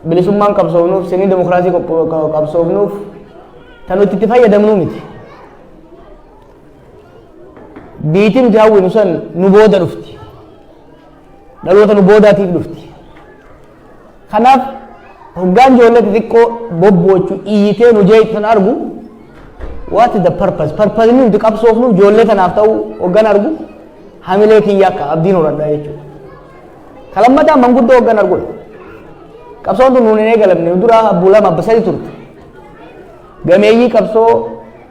bilisummaan qabsoofnuuf sirni demokraasii qabsoofnuuf tan nuti itti fayyadamnu miti. Biitiin jaawwinu san nu booda dhufti. Dhaloota nu boodaatiif dhufti. Kanaaf hoggaan ijoollee xixiqqoo bobboochuu iyyitee nu jeetan argu what is the purpose? Purpose ni nuti qabsoofnu ijoollee tanaaf ta'u hoggaan argu hamilee kiyya akka abdiin horadhaa jechuudha. Kalammataan manguddoo hoggaan arguudha. Qabsoon tun nuun hin eegalamne dura bulama basari turte. Gameeyyii qabsoo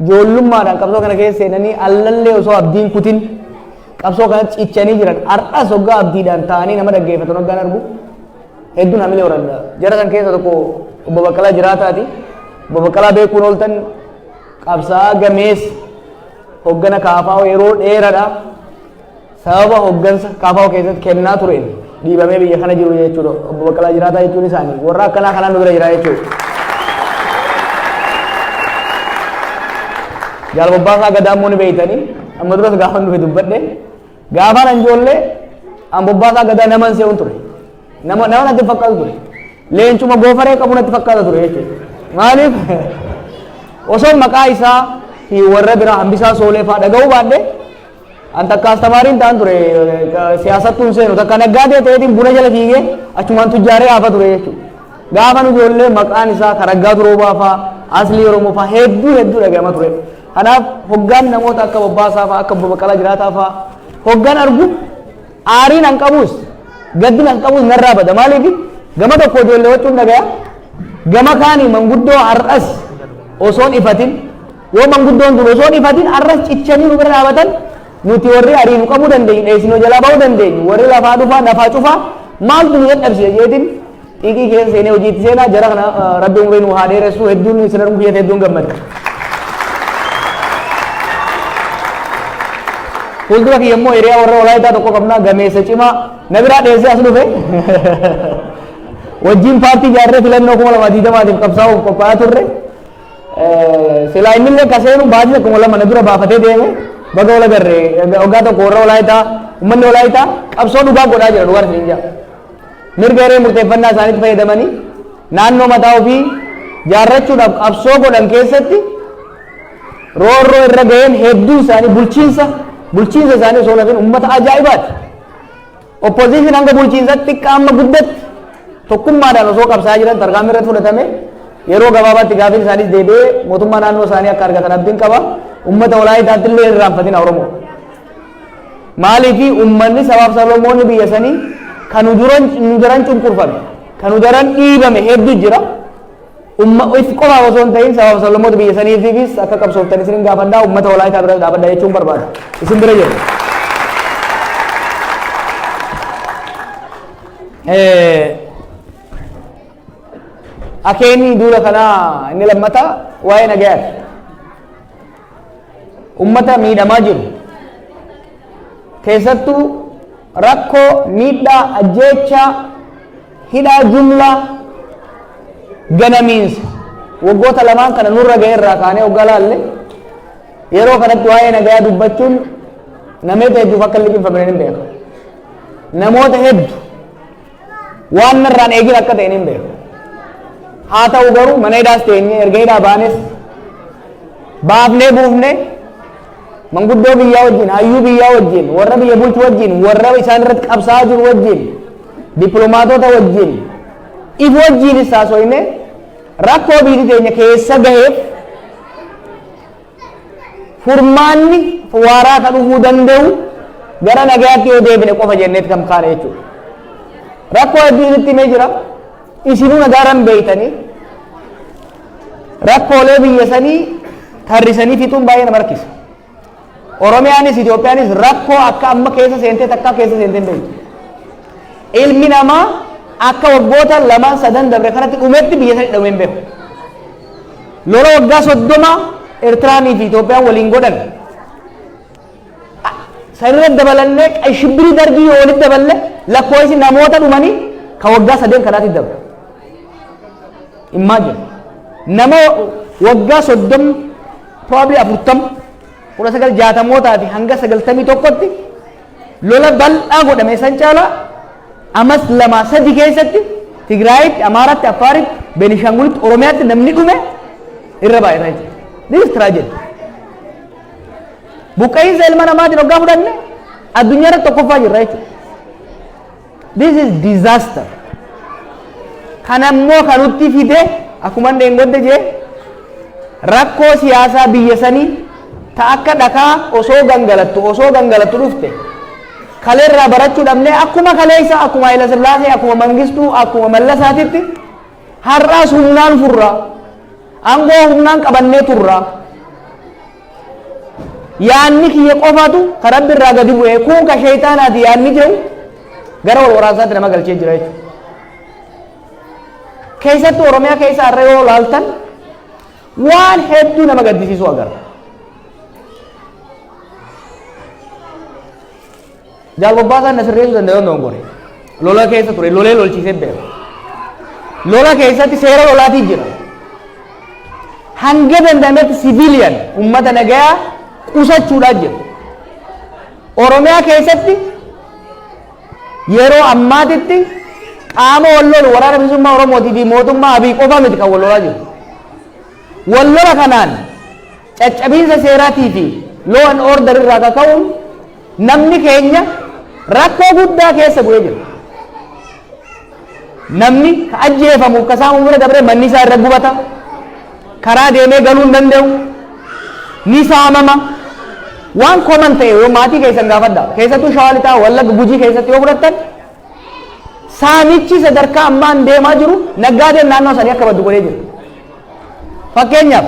ijoollummaadhaan qabsoo kana keessa seenanii allallee osoo abdiin kutin qabsoo kana cichanii jiran har'as hoggaa abdiidhaan ta'anii nama dhaggeeffatan hoggaan argu hedduun hamilee horadhaa. Jara san keessa tokko obbo Baqqalaa Jiraataati. Obbo Baqqalaa beekuun ooltan qabsaa gamees hoggana kaafaa yeroo dheeraadhaaf sababa hoggansa kaafaa keessatti kennaa tureen dhiibamee biyya kana jiru jechuudha. Obbo Baqqalaa Jiraataa jechuun isaanii warra akkanaa kanaan nu bira jira jechuudha. Jaalbobbaasaa Gadaammoo ni beeytanii amma duras gaafa dhufe dubbadhe gaafaan anjoollee Bobbaasaa Gadaa naman se'uun ture. Nama natti fakkaatu ture. Leencuma goofaree qabu natti fakkaata ture jechuudha. Maaliif osoo maqaa isaa fi warra biraa hambisaa soolee fa'aa dhaga'uu baadhe an takka astamaariin ta'an ture siyaasattuun seenu takka naggaatee ta'eetiin buna jala fiigee achumaan tujjaaree hafa ture jechuudha. Gaafa nu ijoollee maqaan isaa Karaggaa Duroobaa fa'aa Aslii Oromoo fa'aa hedduu dhaga'ama ture. Kanaaf hoggaan namoota akka Bobbaasaa fa'aa akka Obbo Baqqalaa Jiraataa fa'aa hoggaan argu aariin an qabus gaddin an qabus narraa bada maaliif gama tokko ijoollee wachuun dhagaya gama kaanii manguddoo har'as osoon ifatin yoo manguddoon kun osoon ifatin har'as cichanii nu bira dhaabatan nuti warri arii nu qabuu dandeenyu dheessinoo jalaa ba'uu dandeenyu warri lafaa dhufaa nafaa cufaa maaltu nu dadhabsise jeetiin xiiqii keessa seenee hojiitti seenaa jara kana rabbi umurii nu haa dheeressu hedduun isin arguu kiyyate hedduun gammada. Fuuldura kiyya immoo hiriyaa warra Walaayitaa tokko qabnaa gameessa cimaa na biraa dheessee as dhufe wajjin paartii ijaarree filannoo 2020tiif qabsaa'uuf qophaa'aa turre silaa innillee kaseenu baasisa 2002 na dura baafatee deeme baga wala garree waggaa tokko warra Walaayitaa uummanni Walaayitaa qabsoo dhugaa godhaa jira dhugaa isin jaa mirga hiree murteeffannaa isaaniitti fayyadamanii naannoo mataa ofii jaarrachuudhaaf qabsoo godhan keessatti roorroo irra ga'een hedduu isaanii bulchiinsa isaanii osoo lafin uummata ajaa'ibaati. Opposition hanga bulchiinsatti qaama guddatti tokkummaadhaan osoo qabsaa jiran tarkaanfii irratti fudhatame yeroo gabaabaatti gaafiin isaaniis deebi'ee mootummaa naannoo isaanii akka argatan abdiin qaba. Uummata Walaayitaatti illee irraanfatina Oromoo. Maaliifi uummanni sabaaf sablammoonni biyya sanii kan nu duran cunqurfame kan nu duran dhiibame hedduu jira. If qofa osoo hin ta'in sabaaf sablammoota biyya saniifis akka qabsooftan isin gaafadhaa uummata Walaayitaa bira dhaabadhaa jechuun barbaada. Isin bira jiru. Akeekni duula kanaa inni lammataa waa'ee nagayaati. Uummata miidhamaa jiru keessattuu rakkoo miidhaa ajjeechaa hidhaa jumlaa ganamiinsa waggoota lamaan kana nurra ga'e irraa kaanee hoggaa laalle yeroo kanatti waa'ee nagayaa dubbachuun namoota hedduuf akka liqinfamne hin beeku. Namoota hedduu waan narraan eegin akka ta'e hin beeku. Haa ta'u garuu mana hidhaas teenyee erga hidhaa baanes baafnee buufnee manguddoo biyyaa wajjin hayyuu biyyaa wajjin warra biyya bulchu wajjin warra isaan irratti qabsaa'aa jiru wajjin dippiloomaatota wajjin if wajjin saasoyne rakkoo biyyi teenya keessa gaheef furmaanni waaraa kan dhufuu danda'u gara nagayaatti yoo deebine qofa jenneet kam kaane jechuudha. Rakkoo hedduu isinitti himee jira. Isinuu nagaarran beeytanii rakkoolee biyya sanii tarrisanii fixuun baay'ee nama rakkisa. Oromiyaanis Itoophiyaanis rakkoo akka amma keessa seentee takkaa keessa seentee hin beektu. Ilmi namaa akka waggoota lamaan sadan dabre kanatti dhumetti biyya sanii dhumee hin beeku. Lola waggaa 30 Eertiraanii fi Itoophiyaan waliin godhan. Sanirra dabalannee shibbirii darbii yoo walitti daballe lakkoofsi namoota dhumanii ka waggaa 3 kanaatti dabra. Imagine nama waggaa 30 probably 40 1960mootaa fi hanga 91tti lola bal'aa godhame san caala amas lama sadi keessatti Tigraayit, Amaaraatti, Affaaritti, Beenishaangulitti, Oromiyaatti namni dhume irra baay'ata jechuudha. This is tragedy. Buqqa'iinsa ilma namaatiin hoggaa fudhanne addunyaa irratti tokkoffaa jirra jechuudha. This is disaster. Kanammoo kan nutti fide akkuma dheengodde jee rakkoo siyaasaa biyya sanii ta akka dhakaa osoo gangalattu dhufte kaleerraa barachuu dhabnee akkuma kaleessa akkuma Hayila Sillaasee akkuma Mangistuu akkuma Mallasaatitti har'aas humnaan furra aangoo humnaan qabannee turra yaanni kiyya qofatu ka Rabbi irraa gadi bu'ee kun ka sheeyxaanaati yaanni jedhu gara wal waraansaatti nama galchee jira jechuudha. Keessattuu Oromiyaa keessa har'a yoo laaltan waan hedduu nama gaddisiisu agarra. Jaalbobbaasaa Nasirreetu danda'u dongore lola keessa ture lolee lolchiisee beeku. Lola keessatti seera lolaatii jira. Hanga danda'ametti siviiliyan uummata nagayaa qusachuudhaa jira. Oromiyaa keessatti yeroo ammaatitti qaama wal lolu waraana bilisummaa Oromootii fi mootummaa Abiy qofa miti kan wal lolaa jiru. Wal lola kanaan caccabiinsa seeraatii fi law and order irraa kaka'uun namni keenya rakkoo guddaa keessa bu'ee jira. Namni ka ajjeefamu ka saamu bira dabree manni isaa irra gubata. Karaa deemee galuu hin danda'u. Ni saamama. Waan koman ta'e yoo maatii keessan gaafadha. Keessattuu Shawaa Lixaa Wallagga Gujii keessatti yoo fudhattan saamichi sadarkaa ammaan deemaa jiru naggaadeen naannoo sanii akka baddu godhee jira. Fakkeenyaaf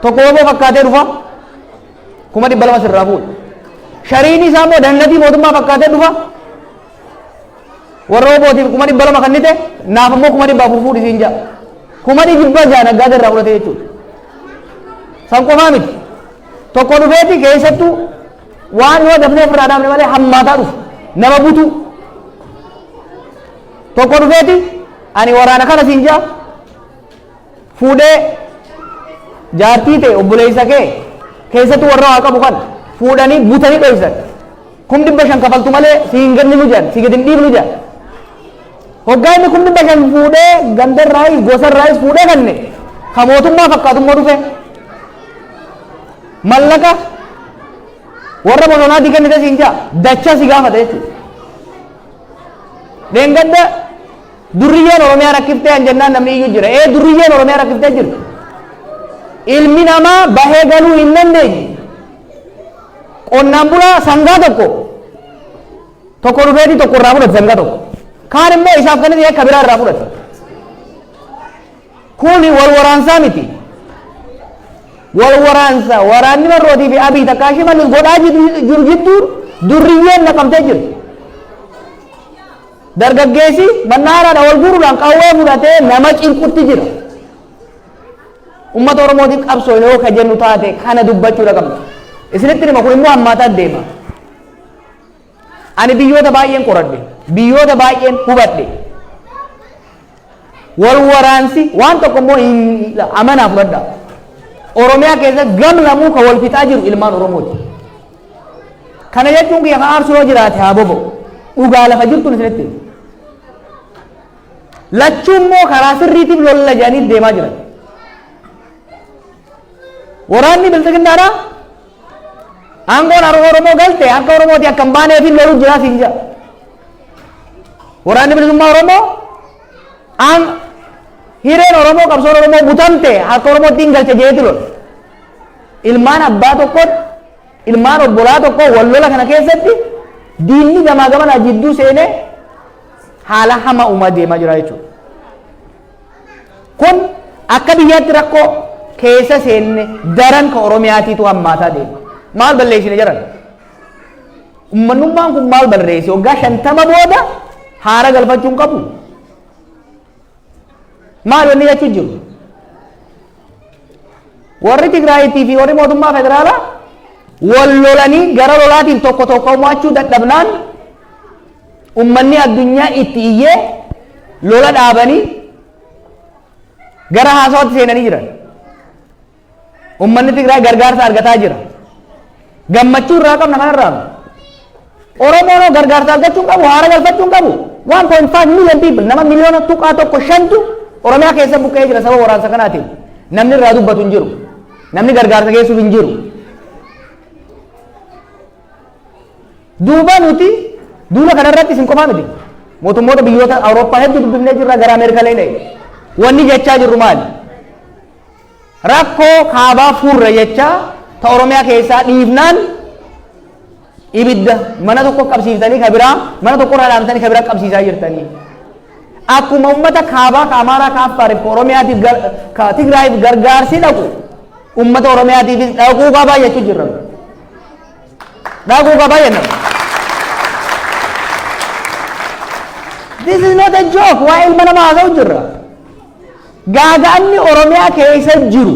tokko oboo fakkaatee dhufa 200,000 sirraa fuudha. Shariini isaa immoo dandatii mootummaa fakkaatee dhufa warra obootiif 200,000 kannite naaf immoo 400,000 fuudhisiin jaa 1,600 naggaadee irraa fudhate jechuudha. San qofaa miti tokko dhufeeti keessattuu waan yoo dafnee ofirraa dhaabne malee hammaataa dhufu nama butu tokko dhufeeti ani waraana kana siin jaa fuudhee jaartii ta'e obboleessa kee keessattuu warra waa qabu kan fuudhanii butanii dho'isan 500,000 kafaltu malee si hin ganninu jedhan si gadi hin dhiibnu jedhan hoggaa inni 500,000 fuudhee gandarraayis gosarraayis fuudhee kanne ka mootummaa fakkaatummoo dhufe mallaqa warra bosonaatii kennite siin jaa dachaa si gaafata jechuudha. Dheengadda durriyyeen Oromiyaa rakkiftee an jennaan namni iyyuu jira. Durriyyeen Oromiyaa rakkiftee jirti. Ilmi namaa bahee galuu hin dandeenye. Qonnaan bulaa sangaa tokko dhufeeti tokko irraa fudhate sangaa tokko. Kaan immoo isaaf kanneen akka biraa irraa fudhate. Kuni wal waraansaa miti. Wal waraansa waraanni Marrootii fi Abiy takkaashii manni godhaa jiru jidduu durriyyeen naqamtee jirti. Dargaggeessi mannaaraadha wal guuruudhaan qawwee fudhatee nama cinqutti jira. Uummata Oromootiin qabsoo yoo ka jennu taate kana dubbachuudha qabna. Isinitti hima kun immoo hammaataa deema. Ani biyyoota baay'een qoradhe, biyyoota baay'een hubadhe. Wal waraansi waan tokko immoo amanaa fudhadha. Oromiyaa keessa gamlamuu ka wal fixaa jiru ilmaan Oromooti. Kana jechuun kiyya kan aarsu yoo jiraate haa bobo. Dhugaa lafa jirtuun isinitti. Lachuun immoo karaa sirriitiif lolla jedhanii deemaa jiran. Waraanni bilchiginnaadhaa aangoon Oromoo galte akka Oromooti akka hin baaneetiin loluu jiraa siin jira. Waraanni bilisummaa Oromoo hireen Oromoo qabsoon Oromoo butamte akka Oromootti hin galche jeeti lola. Ilmaan abbaa tokkoon ilmaan obbolaa tokko wal lola kana keessatti diinni gamaa gamanaa jidduu seenee haala hamaa uumaa deemaa jira jechuudha. Kun akka biyyaatti rakkoo keessa seenne daran ka Oromiyaatiitu hammaataa deema. Maal balleessine jiran? Uummanummaan kun maal barreesse? Waggaa 50 booda haara galfachuu hin qabu. Maal wanni jechuu jiru? Warri Tigraayitii fi warri mootummaa federaalaa wal lolanii gara lolaatiin tokko tokko mo'achuu dadhabnaan uummanni addunyaa itti iyyee lola dhaabanii gara haasawaatti seenanii jiran. Uummanni Tigraay gargaarsa argataa jira. Gammachuu irraa qabna kanarraa. Oromoon gargaarsa argachuu hin qabu, haara galfachuu hin qabu. 1.5 million people nama miliyoona tuqaa tokko shantu Oromiyaa keessa buqqee jira sababa waraansa kanaatiin. Namni irraa dubbatu hin jiru. Namni gargaarsa geessuuf hin jiru. Duuba nuti duula kanarratti isin qofaa miti. Mootummoota biyyoota Awurooppaa hedduu dubbifnee jirra gara Ameerikaa illee. Wanni jechaa jirru maali? Rakkoo kaabaa fuurra jecha ta Oromiyaa keessaa dhiifnaan ibidda mana tokko qabsiiftanii kabiraa mana tokko irraa dhaamtanii kabiraa qabsiisaa jirtanii. Akkuma ummata kaabaa ka Amaaraa ka Affaariif ka Oromiyaatiif ka Tigraayiif gargaarsi dhaqu ummata Oromiyaatiifis dhaquu qabaa jechuu jirra. Dhaquu qabaa jenna. This is not a joke. Waa ilma namaa haasa'u jirra. Gaaga'anni Oromiyaa keessa jiru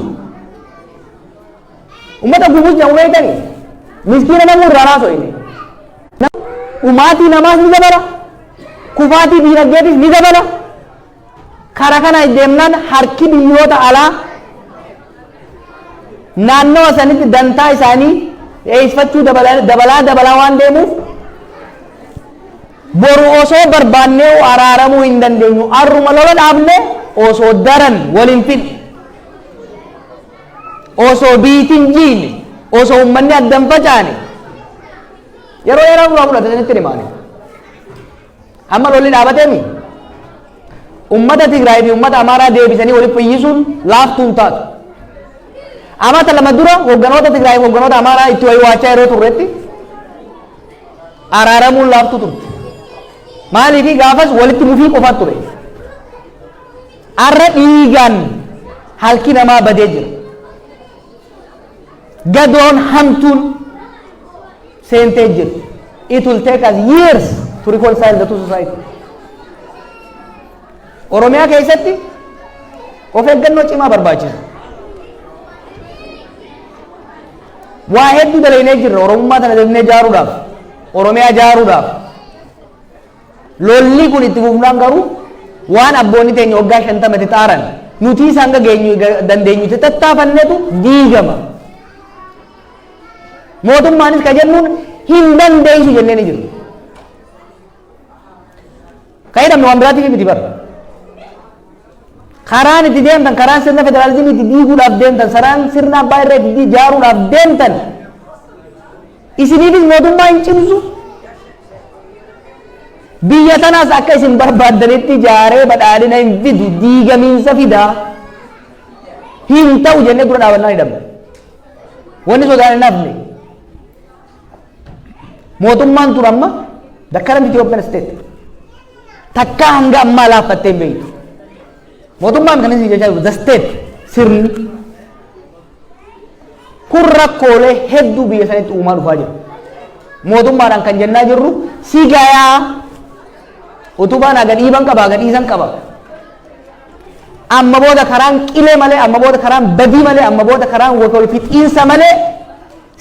ummata gubus jedhamu beektanii miskiina namni irraa haasa'u. Umaatii namaas ni dabala. Kufaatii diinagdeetis ni dabala. Karaa kana deemnaan harki biyyoota alaa naannoo sanitti dantaa isaanii eeysifachuu dabalaa waan deemuuf boru osoo barbaannee araaramuu hin dandeenyu. Arruma lola dhaabne osoo daran waliin fidhe osoo biitiin jiine osoo ummanni addan facaane yeroo dheeraa duraa fudhate sanitti himaane. Amma lolli dhaabateemi ummata Tigraay fi ummata Amaaraa deebisanii walitti fayyisuun laaftuun taatu. Amata lama dura hogganoota Tigraay fi hogganoota Amaaraa itti wayii waachaa yeroo turretti araaramuun laaftu turte. Maaliifi gaafas walitti mufii qofa ture. Arra dhiigaan halki namaa badee jira. Gadoon hamtuun seentee jira. It will take us years to reconcile the two societies. Oromiyaa keessatti of eeggannoo cimaa barbaachisa. Waa hedduu dalaynee jirra Oromummaa tana deemnee ijaaruudhaaf, Oromiyaa ijaaruudhaaf. Lolli kun itti fufnaan garuu waan abboonni teenya waggaa 50 xaaran nuti isaan gageenyu dandeenyutti tattaafannetu diigama. Mootummaanis ka jennuun hin dandeessu jennee ni jiru. Ka jedhamne waan biraatiif miti bara. Karaan itti deemtan karaan sirna federaalizimii itti diiguudhaaf deemtan saraan sirna abbaa irraa itti ijaaruudhaaf deemtan isiniifis mootummaa hin cimsu. Biyya tanaas akka isin barbaaddanitti ijaaree badhaadhina hin fidu diigamiinsa fidaa hin ta'u jennee dura dhaabannaa ni dhabna. Wanni sodaan hin hafne mootummaan ture amma the current Ethiopian state takka hanga ammaa laaffattee hin beektu. Mootummaan kan isin jechaa jiru the state sirni kun rakkoolee hedduu biyya sanitti uumaa dhufaa jira. Mootummaadhaan kan jennaa jirru si gayaa utubaan aga dhiiban qaba aga dhiisan qaba. Amma booda karaan qilee malee amma booda karaan badii malee amma booda karaan wal fixiinsa malee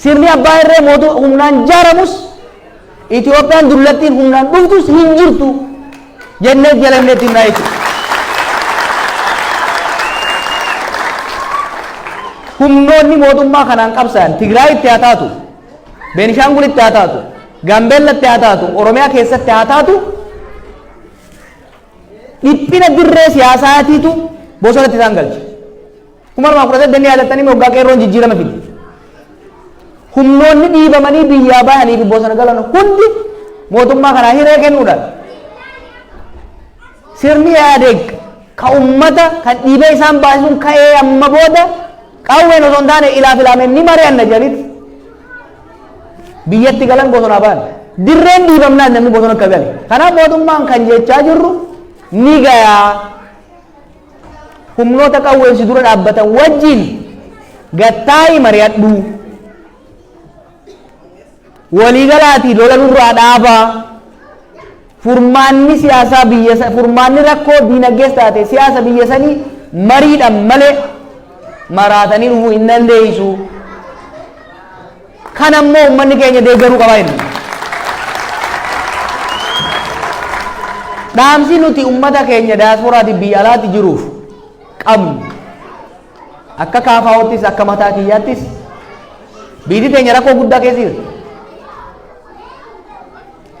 sirni abbaa irree mootummaa humnaan jaaramus Itoophiyaan dullattiin humnaan dhuftus hin jirtu jennee jalamneetti himnaa jechuudha. Humnoonni mootummaa kanaan qabsaan Tigraayitti haa taatu, Beenishaangulitti haa taatu, Gaambeellatti haa taatu, Oromiyaa keessatti haa taatu dhiphina dirree siyaasaatiitu bosonatti isaan galche. 2018 yaadattanii waggaa qeerroon jijjiirama fide. Humnoonni dhiibamanii biyyaa bahanii fi bosona galan hundi mootummaa kanaa hiree kennuudhaan sirni Ihaadeeg ka ummata kan dhiibee isaan baasisuun ka'ee amma booda qawween osoo hin taane ilaaf ilaameen ni mari'anna jedhaniiti biyyatti galan bosonaa ba'an. Dirreen dhiibamnaan namni bosona akka gale. Kanaaf mootummaan kan jechaa jirru ni gayaa humnoota qawweensi dura dhaabbatan wajjin gattaayi mari'adhu waliigalaatii lola nurraa dhaabaa furmaanni siyaasaa biyya furmaanni rakkoo diinagdees taate siyaasa biyya sanii mariidhaan malee maraatanii dhufuu hin dandeessu. Kan ammoo uummanni keenya deeggaruu qabaa jenna. Dhaamsi nuti ummata keenya daasporaati biyya alaatti jiruuf qabnu akka kaafaawottis akka mataa kiyyaattis biyyi teenya rakkoo guddaa keessa jirti.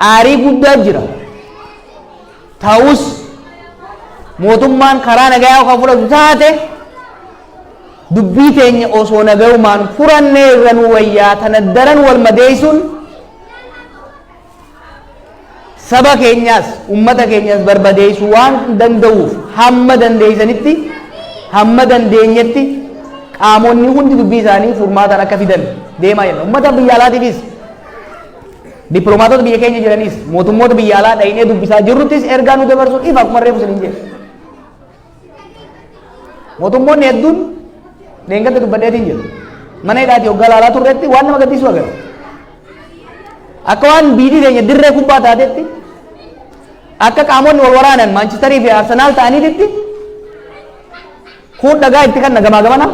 Aarii guddaa jira. ta'us mootummaan karaa nagayaa kan fudhatu taate dubbii teenya osoo nagayumaan furannee irra nu wayyaa tana daran wal madeessuun saba keenyaas ummata keenyaas barbadeessuu waan danda'uuf hamma dandeessanitti hamma dandeenyetti qaamonni hundi dubbii isaanii furmaatan akka fidan deemaa jenna. Ummata biyya alaatiifis dippiloomaatota biyya keenya jiranis mootummoota biyya alaa dhaynee dubbisaa jirruttis ergaa nu dabarsuun ifa akkuma reefu isiniin jedhe. Mootummoonni hedduun deengatti dubbadheetiin jiru. Mana hidhaati hoggaa laalaa turreetti waan nama gaddisiisu agarra. Akka waan biitii teenya dirree kubbaa taatetti akka qaamonni wal waraanan Maanchistarii fi Arsenaal ta'aniititti kun dhagaa itti kan nagamaa gamana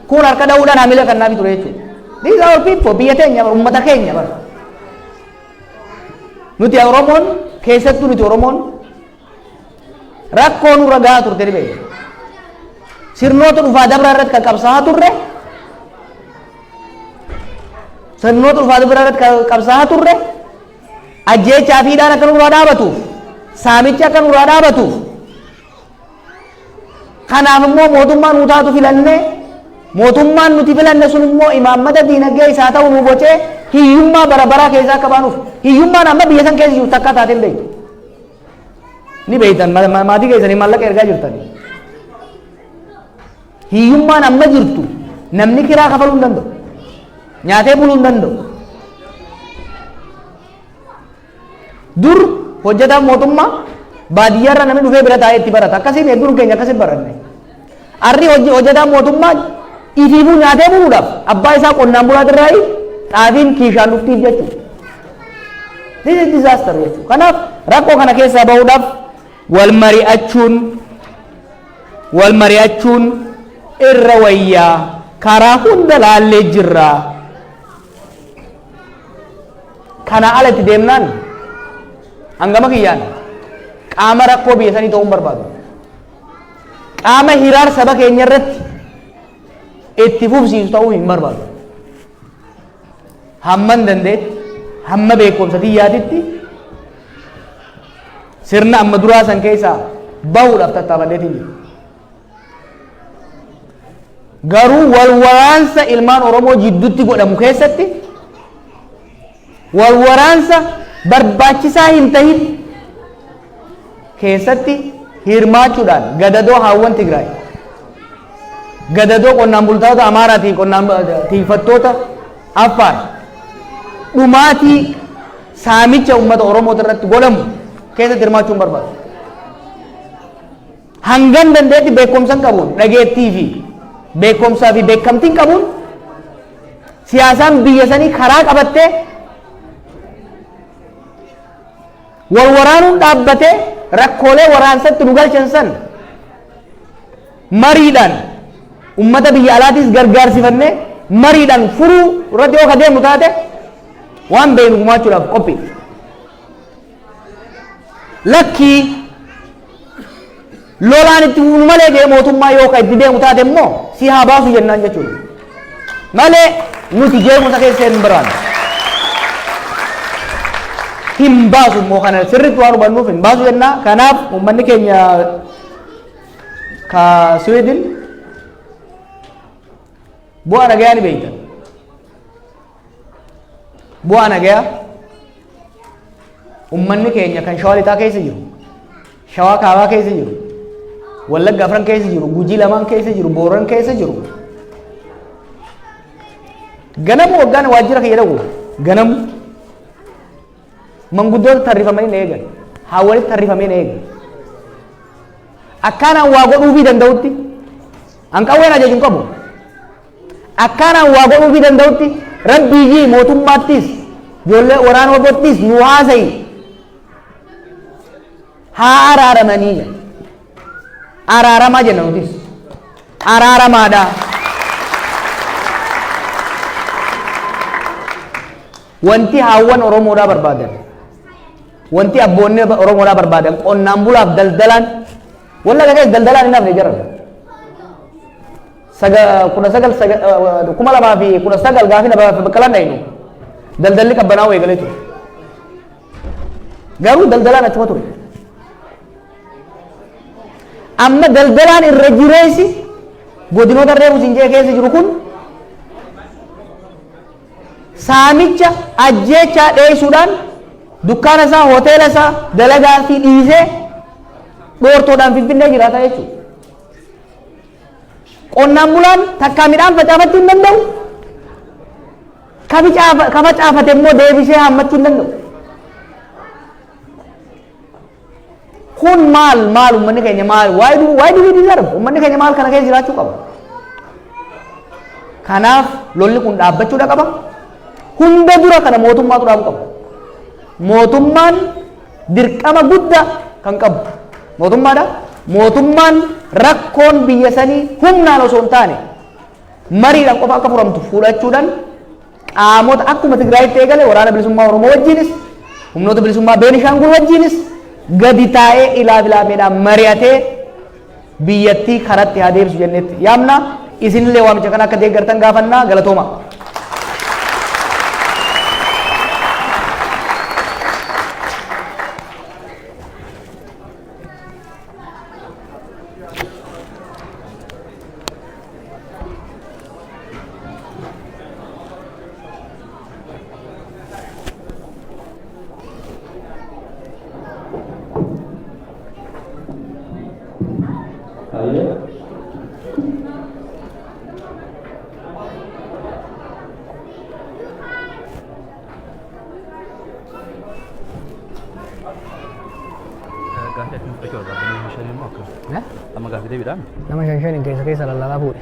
kun harka dha'uudhaan haamila kan naafi ture jechuudha. These are our people biyya teenya ummata keenya bara. Nuti Oromoon keessattuu nuti Oromoon rakkoo nurra gahaa turte ni beekna. Sirnoota dhufaa dabraa irratti kan qabsaa'aa turre sirnoota dhufaa dabraa irratti kan qabsaa'aa turre ajjeechaa fiidhaan akka nurraa dhaabatuuf saamicha akka nurraa dhaabatuuf kanaaf immoo mootummaan nu taatu filannee mootummaan nuti filanne sun immoo imaammata diinagdee isaa ta'u nu bocee hiyyummaa bara baraa keessaa akka baanuuf hiyyummaan amma biyya san keessa jirtu akka taateen beektu ni beektan maatii keessanii maallaqa ergaa jirtan hiyyummaan amma jirtu namni kiraa kafaluu hin danda'u nyaatee buluu hin danda'u dur hojjetaan mootummaa baadiyyaarra namni dhufee bira taa'ee itti barata akkasiin hedduun keenya akkasiin baranne arri hojjetaan mootummaa ifiifuu nyaatee buluudhaaf abbaa isaa qonnaan bulaatirraa xaafiin kiishaan dhuftiif jechuudha. This is disaster jechuudha. Kanaaf rakkoo kana keessaa bahuudhaaf wal mari'achuun irra wayyaa karaa hunda laallee jirra. Kana alatti deemnaan hangama kiyyaan qaama rakkoo biyya sanii ta'uun barbaadu. Qaama hiraar saba keenya irratti itti fufsiisu ta'uu hin barbaadu. Hamman dandeetti hamma beekumsa xiyyaatitti sirna amma duraa san keessaa bahuudhaaf tattaafadheetiin jiru. Garuu wal waraansa ilmaan Oromoo jidduutti godhamu keessatti wal waraansa barbaachisaa hin tahin keessatti hirmaachuudhaan gadadoo haawwan Tigraay gadadoo qonnaan bultoota Amaaraatiin qonnaan tiifattoota Affaar dhumaatii saamicha uummata Oromoo irratti godhamu keessatti hirmaachuun barbaadu. Hangan dandeetti beekumsa qabuun dhageettii fi beekumsaa fi beekamtiin qabuun siyaasaan biyya sanii karaa qabattee wal waraanuun dhaabbatee rakkoolee waraansatti nu galchan san mariidhaan ummata biyya alaatis gargaarsifannee mariidhaan furuu irratti yoo kadeemu taate waan beenu gumaachuudhaaf qophii. Lakkii lolaan itti malee jee mootummaa yoo ka itti deemu taate immoo si haa baasu jennaan jechuudha. Malee nuti jeemusa keessa hin biraan. Hin baasu immoo kana sirriitti waan hubannuuf hin baasu jennaa. Kanaaf uummanni keenya ka Sweden bu'aa nagayaa ni beektan. Bu'aa nagayaa uummanni keenya kan shawaa lixaa keessa jiru, shawaa kaabaa keessa jiru, wallagga afran keessa jiru, gujii lamaan keessa jiru, booran keessa jiru. Ganamu waggaan waajjira kiyya dhaqu ganamu manguddoota tarrifamanii na eegan, haawwanitti tarrifamee na eegan. Akkaanaan waa godhuufii danda'utti an qawween ajajuun qabu. Akkaanaan waa godhuufii danda'utti rabbii mootummaattis ijoollee waraana wabboottis nu haasa'i haa araaramanii jedha. Araaramaa jenna nutis araaramaadha. Wanti haawwan Oromoodhaa barbaadan wanti abboonni Oromoodhaa barbaadan qonnaan bulaaf daldalaan wallaga keessa daldalaan hin hafne jarra. Kuma lamaa fi 19 gaafina baqqalaan dhayinu daldalli qabbanaa'u eegalee ture. Garuu daldalaan achuma ture. amma daldalaan irra jireessi godinoota reefu sinjee keessa jiru kun saamicha ajjeechaa dheessuudhaan dukkaana isaa hoteela isaa dalagaa fi dhiisee dhoortoodhaan finfinnee jiraata jechuudha. Qonnaan bulaan takkaa midhaan facaafachuu hin danda'u. Ka facaafate immoo deebisee haammachuu hin danda'u. Kun maal uummanni keenya maal waa'ee duwwii darbu uummanni keenya maal kana keessa jiraachuu qaba. Kanaaf lolli kun dhaabbachuudha qaba. Hunda dura kana mootummaatu dhaabuu qaba. Mootummaan dirqama guddaa kan qabu mootummaadha. Mootummaan rakkoon biyya sanii humnaan osoo hin taane mariidhaan qofa akka furamtu fudhachuudhaan qaamota akkuma Tigraayitti eegale waraana bilisummaa Oromoo wajjinis humnoota bilisummaa Beenishaangul wajjinis gadi taa'ee ilaafilaafeedhaan mari'atee biyyattii karatti haa deebisu jennetti yaamna. Isinillee waamicha kana akka deeggartan gaafannaa. Galatooma. Nama shan keessa lallabaa fuudhe.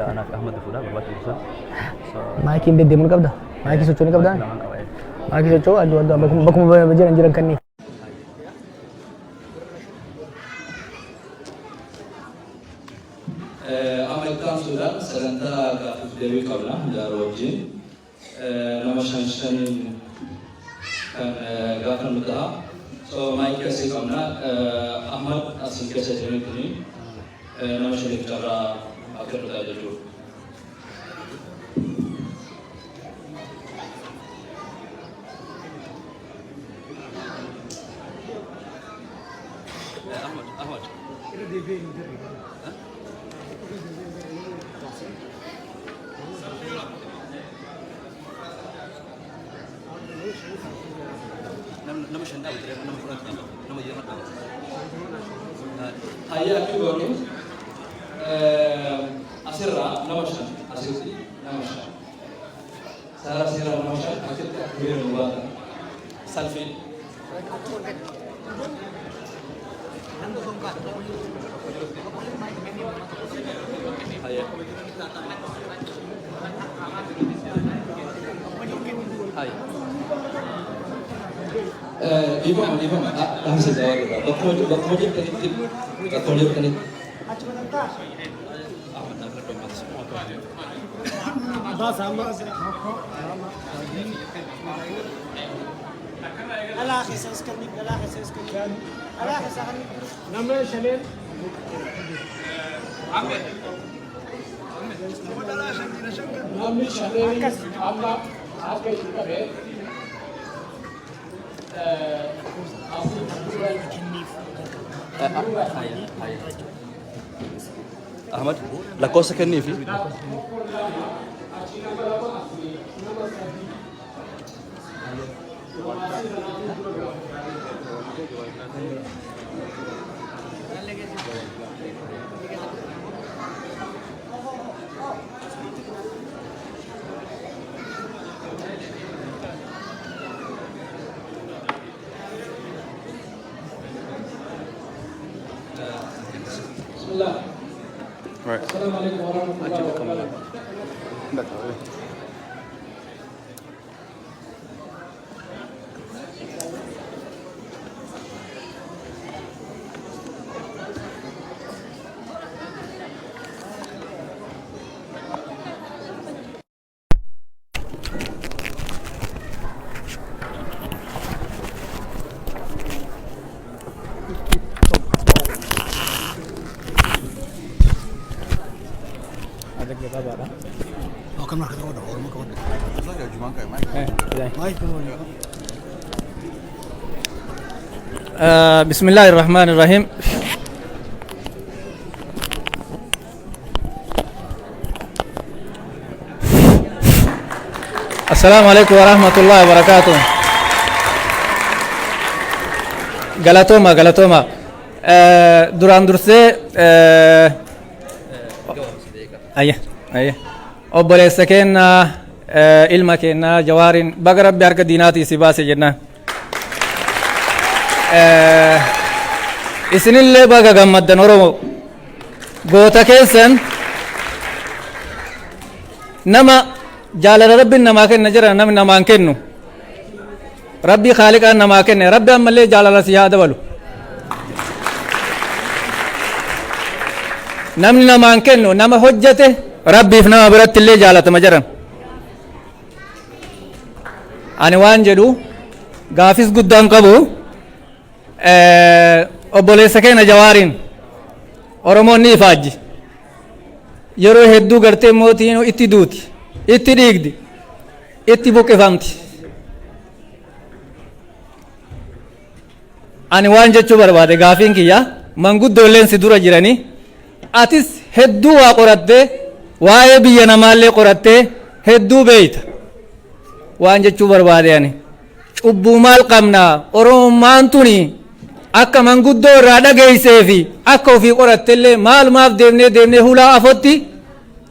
Anak Ahmad fuudhaa barbaachisa ibsan. Maayikiin deddeemuun qabda. Maayikii socho'uu ni qabda. Maayikii socho'uu adda bakkuma jiran kanneen. Amaltaan Suudaan sagantaa gaaffii deebii qabna jaaroo wajjin nama shan kan gaafannu ta'a. So maayikii asii qabna Ahmad asii keessa jiranii nama shaniif carraa akka dhugaa jechuudha. Ahmad. Nama shan daawwatu nama fudhatu nama jedhamu. Hayyaa akka goonu asirraa nama shan asitti nama shan saara asirraa nama shan asitti akka beeru baata salphii. Hayyaa. Ifama, langsung jawab kita. Bakal jadi Ahmad, lakkoofsa kenniifi. Bismillah. Right. Assalamualaikum warahmatullahi wabarakatuh. بسم الله الرحمن الرحيم السلام عليكم ورحمة الله وبركاته. Galatooma duraan dursee obboleessa keenya ilma keenya Jawaariin baga Rabbi harka diinaatii si baase jennaan. Isinillee baga gammaddan Oromoo goota keessan nama jaalala Rabbiin namaa kenna jira namni namaan kennu Rabbi Khaaliqaan namaa kenne Rabbi ammallee jaalala si haa dabalu. Namni namaan kennu nama hojjete Rabbiif nama biratti illee jaalatama jiran. Ani waan jedhu gaafis guddaan qabu obboleessa keenya Jawaariin Oromoon ni ifaajji yeroo hedduu gartee mootiin itti duuti itti dhiigdi itti buqqifamti. Ani waan jechuu barbaade gaafiin kiyya manguddoolleen si dura jiranii atis hedduu waa qorattee waa'ee biyya namaallee qorattee hedduu beeyta waan jechuu barbaade ani cubbuu maal qabnaa Oromummaan tuni akka manguddoo irraa dhageessee fi akka ofii qorattellee maal maaf deemnee hulaa afotti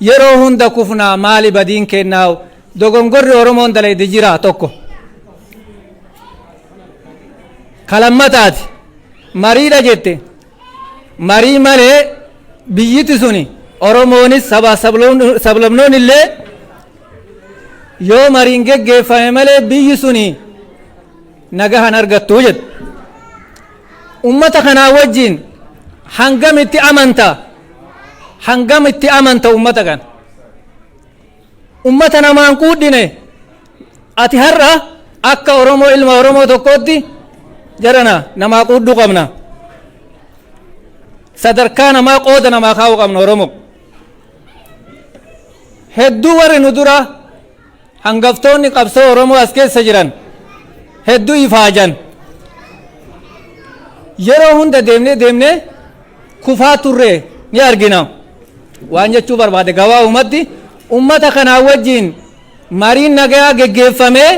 yeroo hunda kufnaa maali badiin kennaa dogongorri Oromoon dalayde jira tokko. Kalammataati mariidha jette marii malee biyyiti suni Oromoonis sablamnoon illee yoo mariin geggeeffame malee biyyi suni nagahan argattuu jette. Ummata kanaa wajjin hangam itti amanta ummata kan ummata namaan quudhine ati har'a akka Oromoo ilma Oromoo tokkootti jarana namaa quudhuu qabna sadarkaa namaa qooda namaa kaa'uu qabna Oromoo hedduu warri nu dura hangaftoonni qabsoo Oromoo as keessa jiran hedduu ifaajan yeroo hunda deemnee kufaa turre ni argina waan jechuu barbaade gabaa ummata kanaa wajjin mariin nagaa geggeeffamee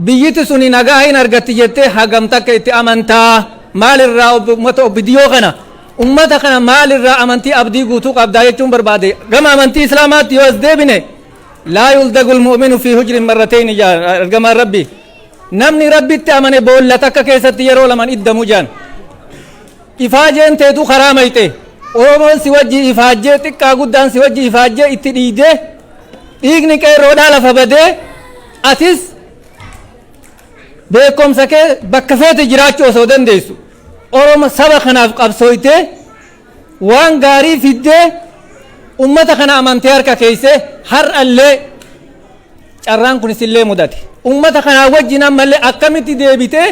biyyiti suni nagaa hin argatti jettee hagam takka itti amantaa maalirraa ummata obbidiyoo kana ummata kana maalirraa amantii abdii guutuu qabdaa jechuun barbaade gama amantii islaamaatti yoo as deebine laa yuldagul mu'minu fi hujrin marratayni argamaan rabbi namni rabbitti amane boolla takka keessatti yeroo laman iddamu jaan ifaajeen teetu karaa mayxe Oromoon si wajji ifaajjee xiqqaa guddaan si wajji ifaajjee itti dhiidee dhiigni qeerroodhaa lafa badee atis beekumsa kee bakka feete jiraachuu osoo dandeessu Oromo saba kanaaf qabsooytee waan gaarii fiddee ummata kana amantee harka keeyse har'allee carraan kunis illee mudate ummata kanaa wajjin ammallee akkamitti deebitee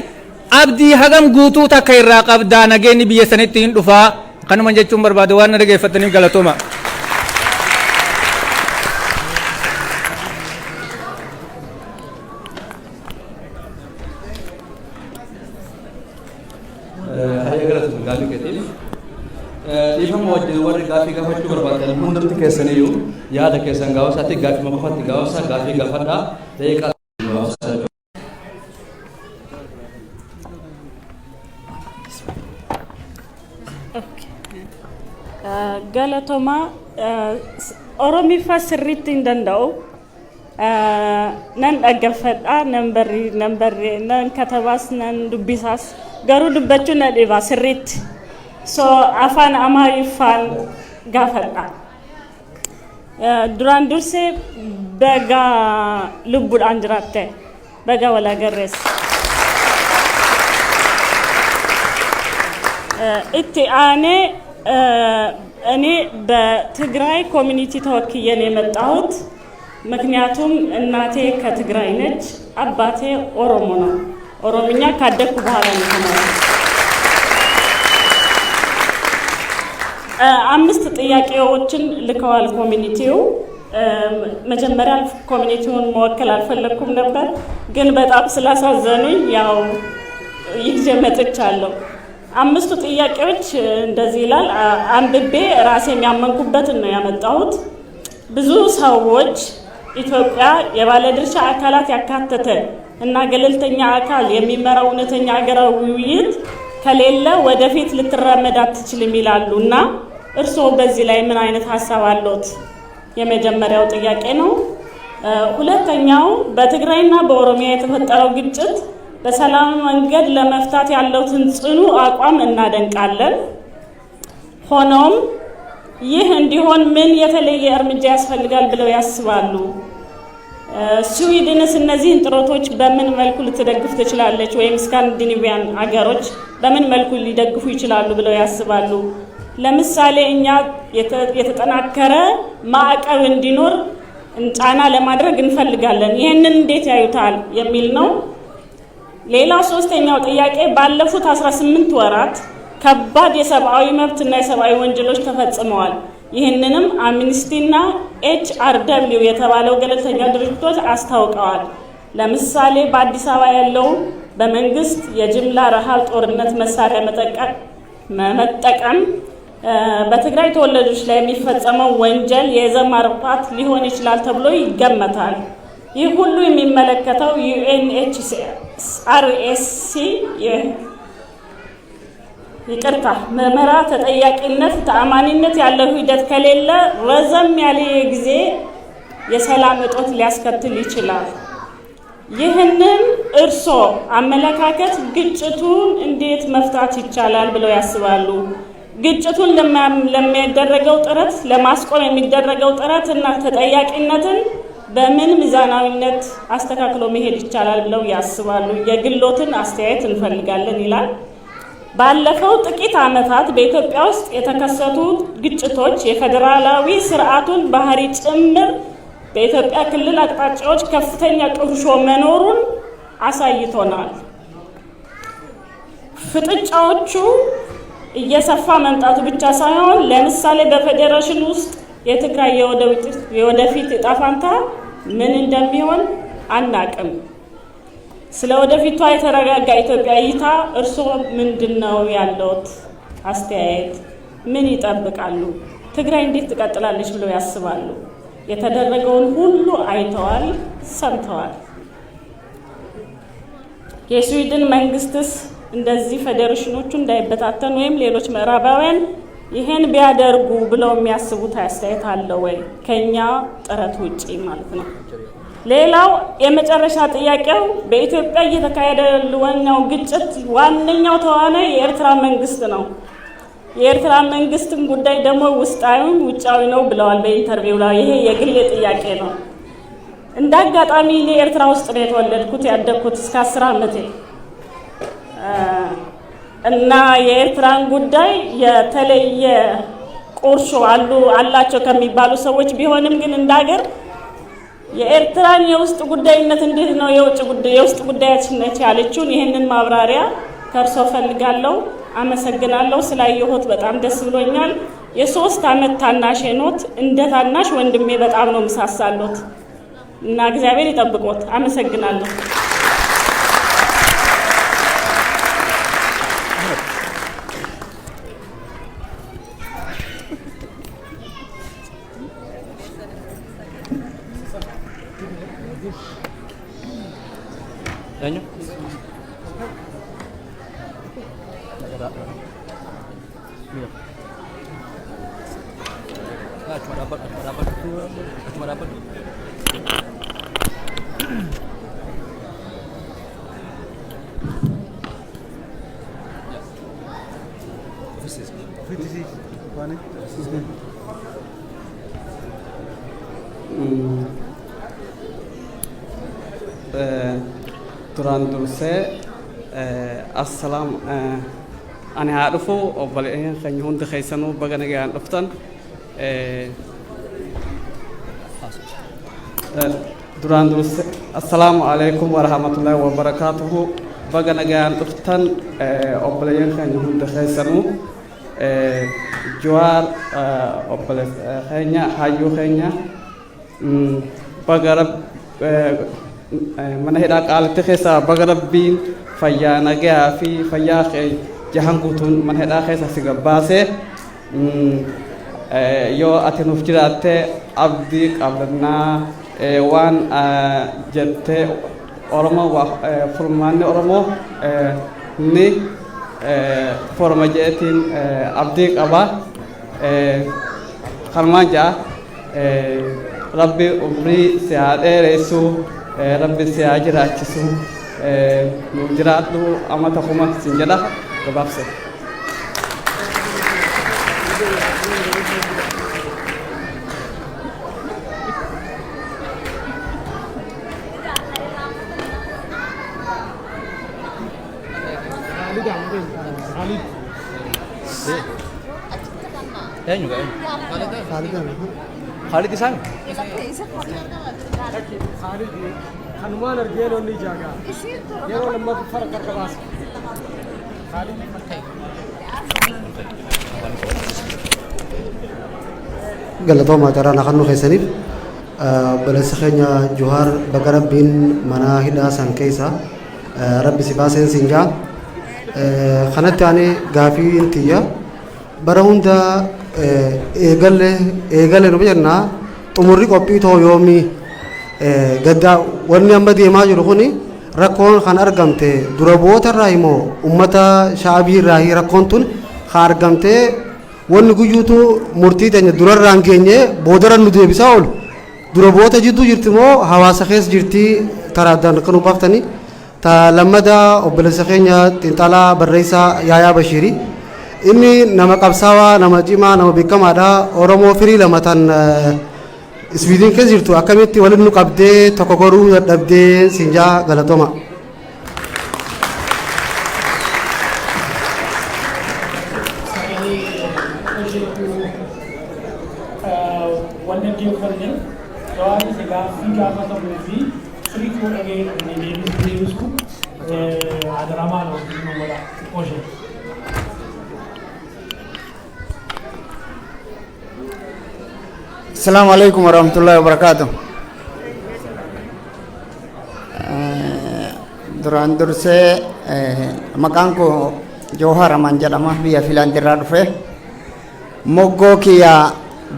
abdii hagam guutuu takka irraa qabdaa nageenyi biyya sanitti hin dhufaa kanuma jechuun barbaade waan na dhageeffataniif galatooma. Ifama wajjin warri gaafii gaafachuu barbaadan hundumti keessaniyyuu yaada keessan gaafasatti gaafii maqofatti gaafasa gaafii gaafadhaa deeqaa galatoma Oromiiffa sirriitti hin danda'u nan dhaggeeffadha nan barree nan katabaas nan dubbisaas garuu dubbachuu na dhiba sirriitti so afaan Amaariffaan gaafadha duraan dursee baga lubbuudhaan jiraatte baga wal agarreessa itti aanee እኔ በትግራይ ኮሚኒቲ ተወክዬ ነው የመጣሁት ምክንያቱም እናቴ ከትግራይ ነች አባቴ ኦሮሞ ነው ኦሮምኛ ካደኩ በኋላ ነው የተማርኩት አምስት ጥያቄዎችን ልከዋል ኮሚኒቲው መጀመሪያ ኮሚኒቲውን መወከል አልፈለኩም ነበር ግን በጣም ስላሳዘኑኝ ያው ይዤ መጥቻለሁ አምስቱ ጥያቄዎች እንደዚህ ይላል አንብቤ ራሴን ያመንኩበት ነው ያመጣሁት ብዙ ሰዎች ኢትዮጵያ የባለድርሻ አካላት ያካተተ እና ገለልተኛ አካል የሚመራው እውነተኛ ሀገራዊ ውይይት ከሌለ ወደፊት ልትራመድ አትችልም ይላሉና እርስዎ በዚህ ላይ ምን አይነት ሀሳብ አለዎት? የመጀመሪያው ጥያቄ ነው። ሁለተኛው በትግራይና በኦሮሚያ የተፈጠረው ግጭት በሰላም መንገድ ለመፍታት ያለውን ጽኑ አቋም እናደንቃለን። ሆኖም ይህ እንዲሆን ምን የተለየ እርምጃ ያስፈልጋል ብለው ያስባሉ? ስዊድንስ እነዚህን ጥረቶች በምን መልኩ ልትደግፍ ትችላለች? ወይም ስካንዲኔቪያን ሀገሮች በምን መልኩ ሊደግፉ ይችላሉ ብለው ያስባሉ? ለምሳሌ እኛ የተጠናከረ ማዕቀብ እንዲኖር ጫና ለማድረግ እንፈልጋለን። ይህንን እንዴት ያዩታል የሚል ነው። ሌላ ሶስተኛው ጥያቄ ባለፉት 18 ወራት ከባድ የሰብአዊ መብትና የሰብአዊ ወንጀሎች ተፈጽመዋል። ይህንንም አምነስቲና HRW የተባለው ገለልተኛ ድርጅቶች አስታውቀዋል። ለምሳሌ በአዲስ አበባ ያለው በመንግስት የጅምላ ረሃብ ጦርነት መሳሪያ መጠቀም በትግራይ ተወላጆች ላይ የሚፈጸመው ወንጀል የዘር ማጥፋት ሊሆን ይችላል ተብሎ ይገመታል። ይህ ሁሉ የሚመለከተው UNHCRC ምርመራ፣ ተጠያቂነት፣ ተአማኒነት ያለው ሂደት ከሌለ ረዘም ያለ ጊዜ የሰላም እጦት ሊያስከትል ይችላል። ይህንን እርስዎ አመለካከት ግጭቱን እንዴት መፍታት ይቻላል ብለው ያስባሉ? ግጭቱን ለሚደረገው ጥረት ለማስቆም የሚደረገው ጥረት እና ተጠያቂነትን በምን ሚዛናዊነት አስተካክሎ መሄድ ይቻላል ብለው ያስባሉ? የግሎትን አስተያየት እንፈልጋለን ይላል። ባለፈው ጥቂት ዓመታት በኢትዮጵያ ውስጥ የተከሰቱ ግጭቶች የፌዴራላዊ ስርዓቱን ባህሪ ጭምር በኢትዮጵያ ክልል አቅጣጫዎች ከፍተኛ ቁርሾ መኖሩን አሳይቶናል። ፍጥጫዎቹ እየሰፋ መምጣቱ ብቻ ሳይሆን ለምሳሌ በፌዴሬሽን ውስጥ የትግራይ የወደፊት ዕጣ ፈንታ ምን እንደሚሆን አናቅም። ስለ ወደፊቷ የተረጋጋ ኢትዮጵያ እይታ እርስዎ ምንድነው ያለዎት አስተያየት? ምን ይጠብቃሉ? ትግራይ እንዴት ትቀጥላለች ብለው ያስባሉ? የተደረገውን ሁሉ አይተዋል፣ ሰምተዋል። የስዊድን መንግስትስ እንደዚህ ፌዴሬሽኖቹ እንዳይበታተኑ ወይም ሌሎች ምዕራባውያን ይሄን ቢያደርጉ ብለው የሚያስቡት አስተያየት አለ ወይ? ከኛ ጥረት ውጪ ማለት ነው። ሌላው የመጨረሻ ጥያቄው በኢትዮጵያ እየተካሄደ ያለው ግጭት ዋነኛው ተዋናይ የኤርትራ መንግስት ነው። የኤርትራ መንግስትን ጉዳይ ደግሞ ውስጣዊም ውጫዊ ነው ብለዋል በኢንተርቪው ላይ። ይሄ የግል ጥያቄ ነው። እንዳጋጣሚ እኔ ኤርትራ ውስጥ ነው የተወለድኩት ያደግኩት እስከ 10 ዓመቴ እና የኤርትራን ጉዳይ የተለየ ቁርሾ አላቸው ከሚባሉ ሰዎች ቢሆንም ግን እንዳገር የኤርትራን የውስጥ ጉዳይነት እንዴት ነው የውስጥ ጉዳያችን ነች ያለችውን ይሄንን ማብራሪያ ከርሶ ፈልጋለሁ። አመሰግናለሁ። ስላየሁት በጣም ደስ ብሎኛል። የ3 ዓመት ታናሽ ኖት እንደ ታናሽ ወንድሜ በጣም ነው ምሳሳሎት እና እግዚአብሔር ይጠብቆት። አመሰግናለሁ። Daño. Cuma dapat. duraan dursee assalaam ani haa dhufu obboleeyyan keenya hundi keessanuu baga nagaan dhuftan duraan dursee assalaamu alaykum warahmatullaahi wabarakaatuhu baga nagaan dhuftan obboleeyyan keenya hundi keessanuu jawaar obboleessa keenya hayyuu keenya baga mana hidhaa qaalatti keessa baga rabbiin fayyaa nagaa fi fayyaa jahan guutuun mana hidhaa keessa si gabbaase yoo ati nuuf jiraatte abdii qabnaa waan jettee Oromoo furmaanni Oromoo ni forma jeetiin abdii qaba kalmaan ja'a Rabbi umrii si haa dheeressu Rabbi si haa jiraachisu nu jiraadhu amata kuma sin jedha gabaabse. Khalid di sana. Khalid Hanuman argeno ni jaga. Yero lamma farq kabas. Khalid galatooma tarana kanu khaysanif balasakhanya Johar Bagarab bin mana hidasan keisa Rabbi sibasen sinja khanat yani gafi intiya barahunda eegale no janna tumurri qophii too yoomi gadda wanni amma deemaa jiru kuni rakkoon kan argamte dura boota irraa immoo ummata shaabii irraa rakkoon tun kan argamte wanni guyyuutu murtii teenya durarraan geenye boodara nu deebisaa oolu dura boota jidduu jirti moo hawaasa keessa jirti taraadaan kan baaftani ta lammada obboleessa keenya xiinxalaa barreessaa Yaayaa Bashirii inni nama qabsaawaa nama cimaa nama beekamaadha Oromoo firii lamatan Iswiidin keessa jirtu akkamitti waliin nu qabdee tokko goruu dadhabdee sinjaa galatooma. wannan gefen ne jawabi daga fi gafata gobe free ko dage ne su a drama da wannan wala koje Assalamu alaikum warahmatullahi wabarakatuh. Duraan dursee maqaan koo Jawhar Aman jedhama biyya Filaandirraa dhufe moggoo kiyya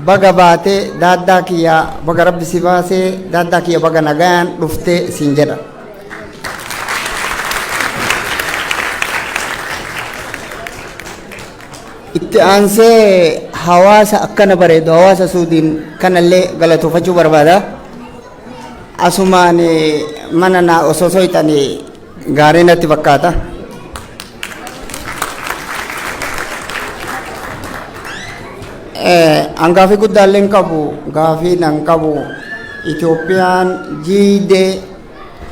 baga baate daaddaa kiyya baga rabbi si baasee daaddaa kiyya baga nagayaan dhufte siin jedha. Itti aansee hawaasa akkana bareedu hawaasa Suudiin kanallee galatoofachuu barbaada. Asumaan mana naa osoo soytanii gaarii natti fakkaata. Angaafi guddaallee hin qabu gaafii nan qabu Itoophiyaan jiidee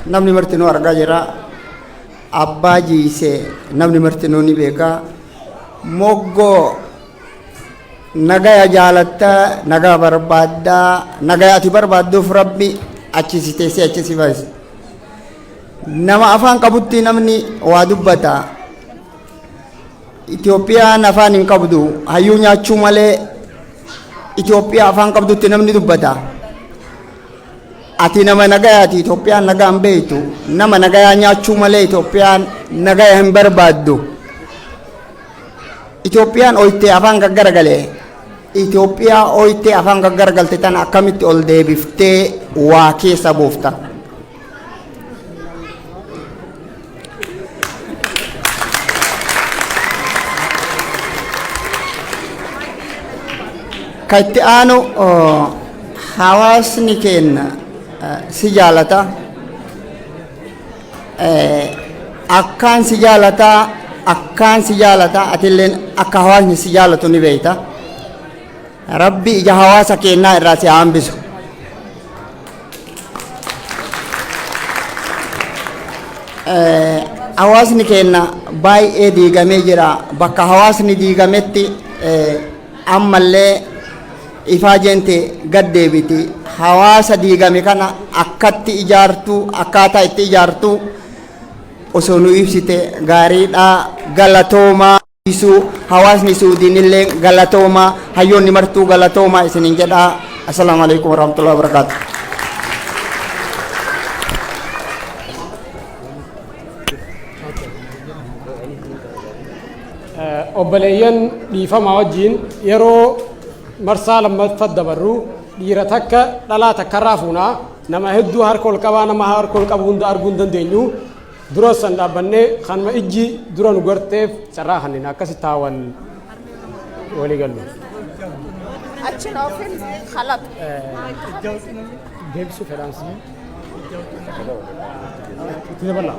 namni martinuu argaa jira abbaa jiisee namni martinuu ni beeka moggoo nagaya jaalatta nagaa barbaaddaa nagaya ati barbaadduuf rabbi achisiiteessee achisi baase nama afaan qabutti namni waa dubbata Itoophiyaan afaan hin qabdu hayyuu nyaachuu malee Itoophiyaa afaan qabdutti namni dubbata ati nama nagayaati Itoophiyaan nagaa hin beektu nama nagayaa nyaachuu malee Itoophiyaan nagaya hin barbaaddu Itoophiyaan oytee afaan gaggaragalee Itoophiyaa oytee afaan gaggaragalte tan akkamitti ol deebiftee waa keessa buufta kaitti aanu hawaasni keenya si jaalata akkaan si jaalata atilleen akka hawaasni si jaalatu ni beekta rabbi ija hawaasa keenyaa irraa si hambisu hawaasni keenya baay'ee diigamee jira bakka hawaasni diigametti ammallee ifaajente gaddeebiti hawaasa diigame kana akkatti ijaartu akkaataa itti ijaartu osoo nu ibsite gaariidha galatoomaa isu hawaasni Suudiinillee galatoomaa hayyoonni martuu galatoomaa isiniin jedha assalaamu alaikum warahmatullahi wabarakatuh. obboleeyyan dhiifamaa wajjiin yeroo marsaa lammaffat dabarru dhiira takka dhalaa takkarraa fuunaa nama hedduu harka ol qabaa nama harka ol qabu hunda arguu hin dandeenyu dura san dhaabbannee kanuma ijji dura nu garteef carraa kanneen akkasi taawwan walii gallu. Achi noofin khalaq. Deebisuu fedhaansi. Itti dabala.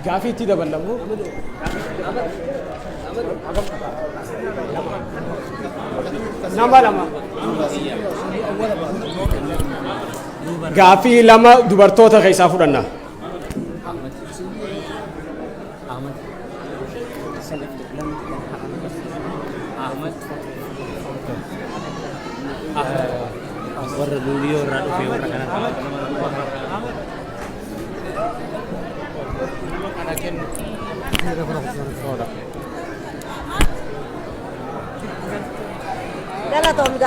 Gaafii itti dabalamu. Nama lama. Gaafii lama dubartoota keessaa fudhanna. warra duuliyoo irraa dhufee warra kana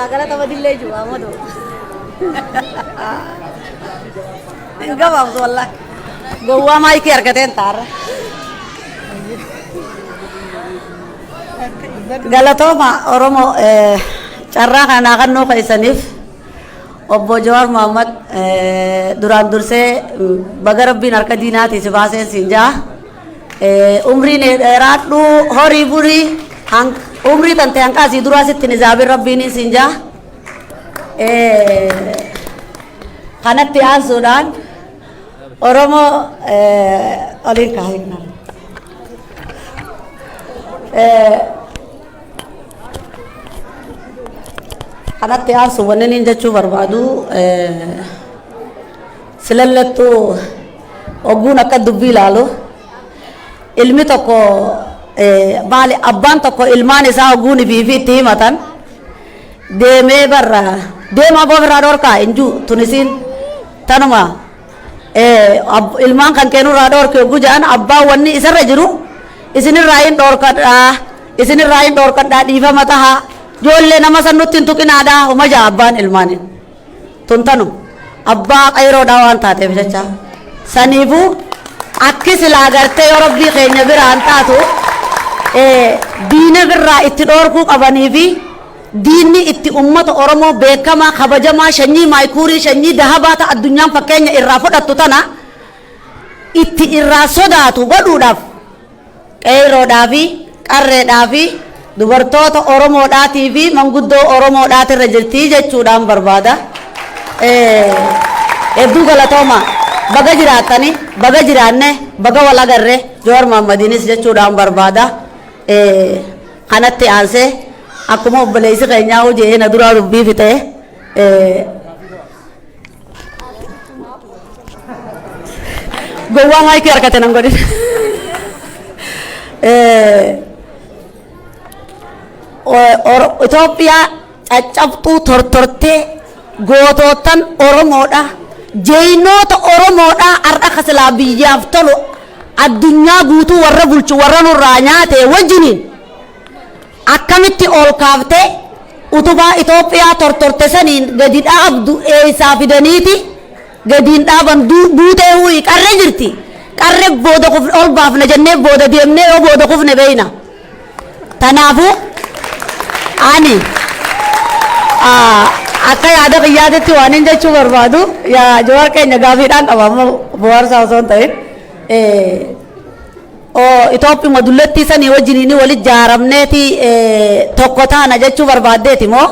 galata badillee jiru amadu enggak bang wallah gua maiki argateen taara galatoma oromo carraa kana kan nu qaysanif obbo Jawar Muhammad duraan dursee baga rabbiin harka diinaati si baasee sinjaa umriin dheeraadhu horii burii umrii tante hanqaasii duraa sitti nizaabin rabbiin sinjaa kanatti aansuudhaan oromo oliin kaahikna kanatti aansu wannin hin jechuu barbaadu silallattu ogguun akka dubbii ilaalu ilmi tokko maali abbaan tokko ilmaan isaa ogguun ibiifi itti himatan deemee barra deemaa boofirraa dhorkaa injuu tunisiin tanuma ilmaan kan keenurraa dhorke ogguu jedhan abbaan wanni isarra jiru isinirraa hin dhorkadhaa dhiifama tahaa jolle nama sannutti hin tuqinaadha uma jaa abbaan ilmaanin tuntanu abbaa qayroodhaa waan taateef jecha saniifu akki silaa gartee yoo rabbii keenya biraan taatu diina birraa itti dhoorkuu qabanii fi diinni itti ummata oromoo beekamaa kabajamaa shanyii maayikuurii shanyii dahabaa ta addunyaan fakkeenya irraa fudhattu tana itti irraa sodaatu godhuudhaaf qayroodhaa fi qarreedhaa fi dubartoota oromoodhaatii fi manguddoo oromoodhaati irra jirtii jechuudhaan barbaada hedduu galatooma baga jiraattani baga jiraanne baga wal agarre Jawar Muhammadiinis jechuudhaan barbaada kanatti aansee akkuma obboleessi keenyaa hojii na duraa dubbii fixee gowwaa maayikii harkate nan godhin Itoophiyaa caccabxuu tortortee gootootan oromoodha jeynoota oromoodha har'a kasilaa biyyaaf tolu addunyaa guutuu warra bulchu warra nurraa nyaate wajjiniin akkamitti ol kaaftee utubaa Itoophiyaa tortorte saniin gadi dhaabdu eeysaa fidaniiti gadiin dhaaban buutee huyi qarre jirti qarre booda ol baafna jennee booda deemnee yoo booda kufne beeyna tanaafuu ani akka yaada qiyyaatitti waan hin jechuu barbaadu yaa Jawar keenya gaafiidhaan qabamu bohaarsaa osoo hin ta'in Itoophiyaa dullattii sanii wajjiniin walit jaaramneeti tokko taana jechuu barbaaddeeti moo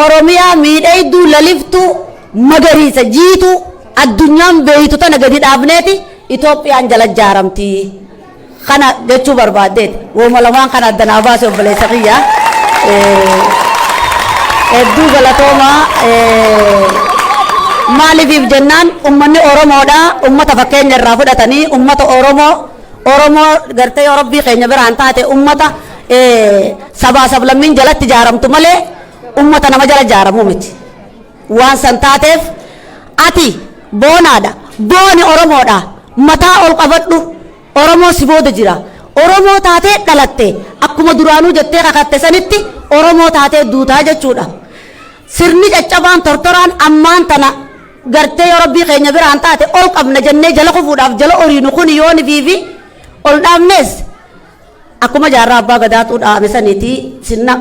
Oromiyaa miidhayduu laliftuu magariisa jiituu addunyaan beeytu tana gadi dhaabneeti Itoophiyaan jala jaaramti kana jechuu barbaaddeeti wooma lamaan kana addanaa baase obboleessa kiyya hedduu galatooma maaliif jennaan ummanni oromoodha ummata fakkeenya irraa fudhatanii ummata oromoo gartee yoo rabbii keenya biraan taate ummata sabaa sablammiin jalatti jaaramtu malee ummata nama jala jaaramuu miti waan san taateef ati boonaadha booni oromoodha mataa ol qabadhu oromoo si booda jira oromoo taatee dhalatte akkuma duraanuu jettee kakatte sanitti oromoo taatee duutaa jechuudha sirni caccabaan tortoraan ammaan tana gartee yoo rabbii keenya biraan taate ol qabna jennee jala kufuudhaaf jala oriinu kun yooni fiifi ol dhaabnes akkuma jaarraa abbaa gadaatu dhaame saniiti sinna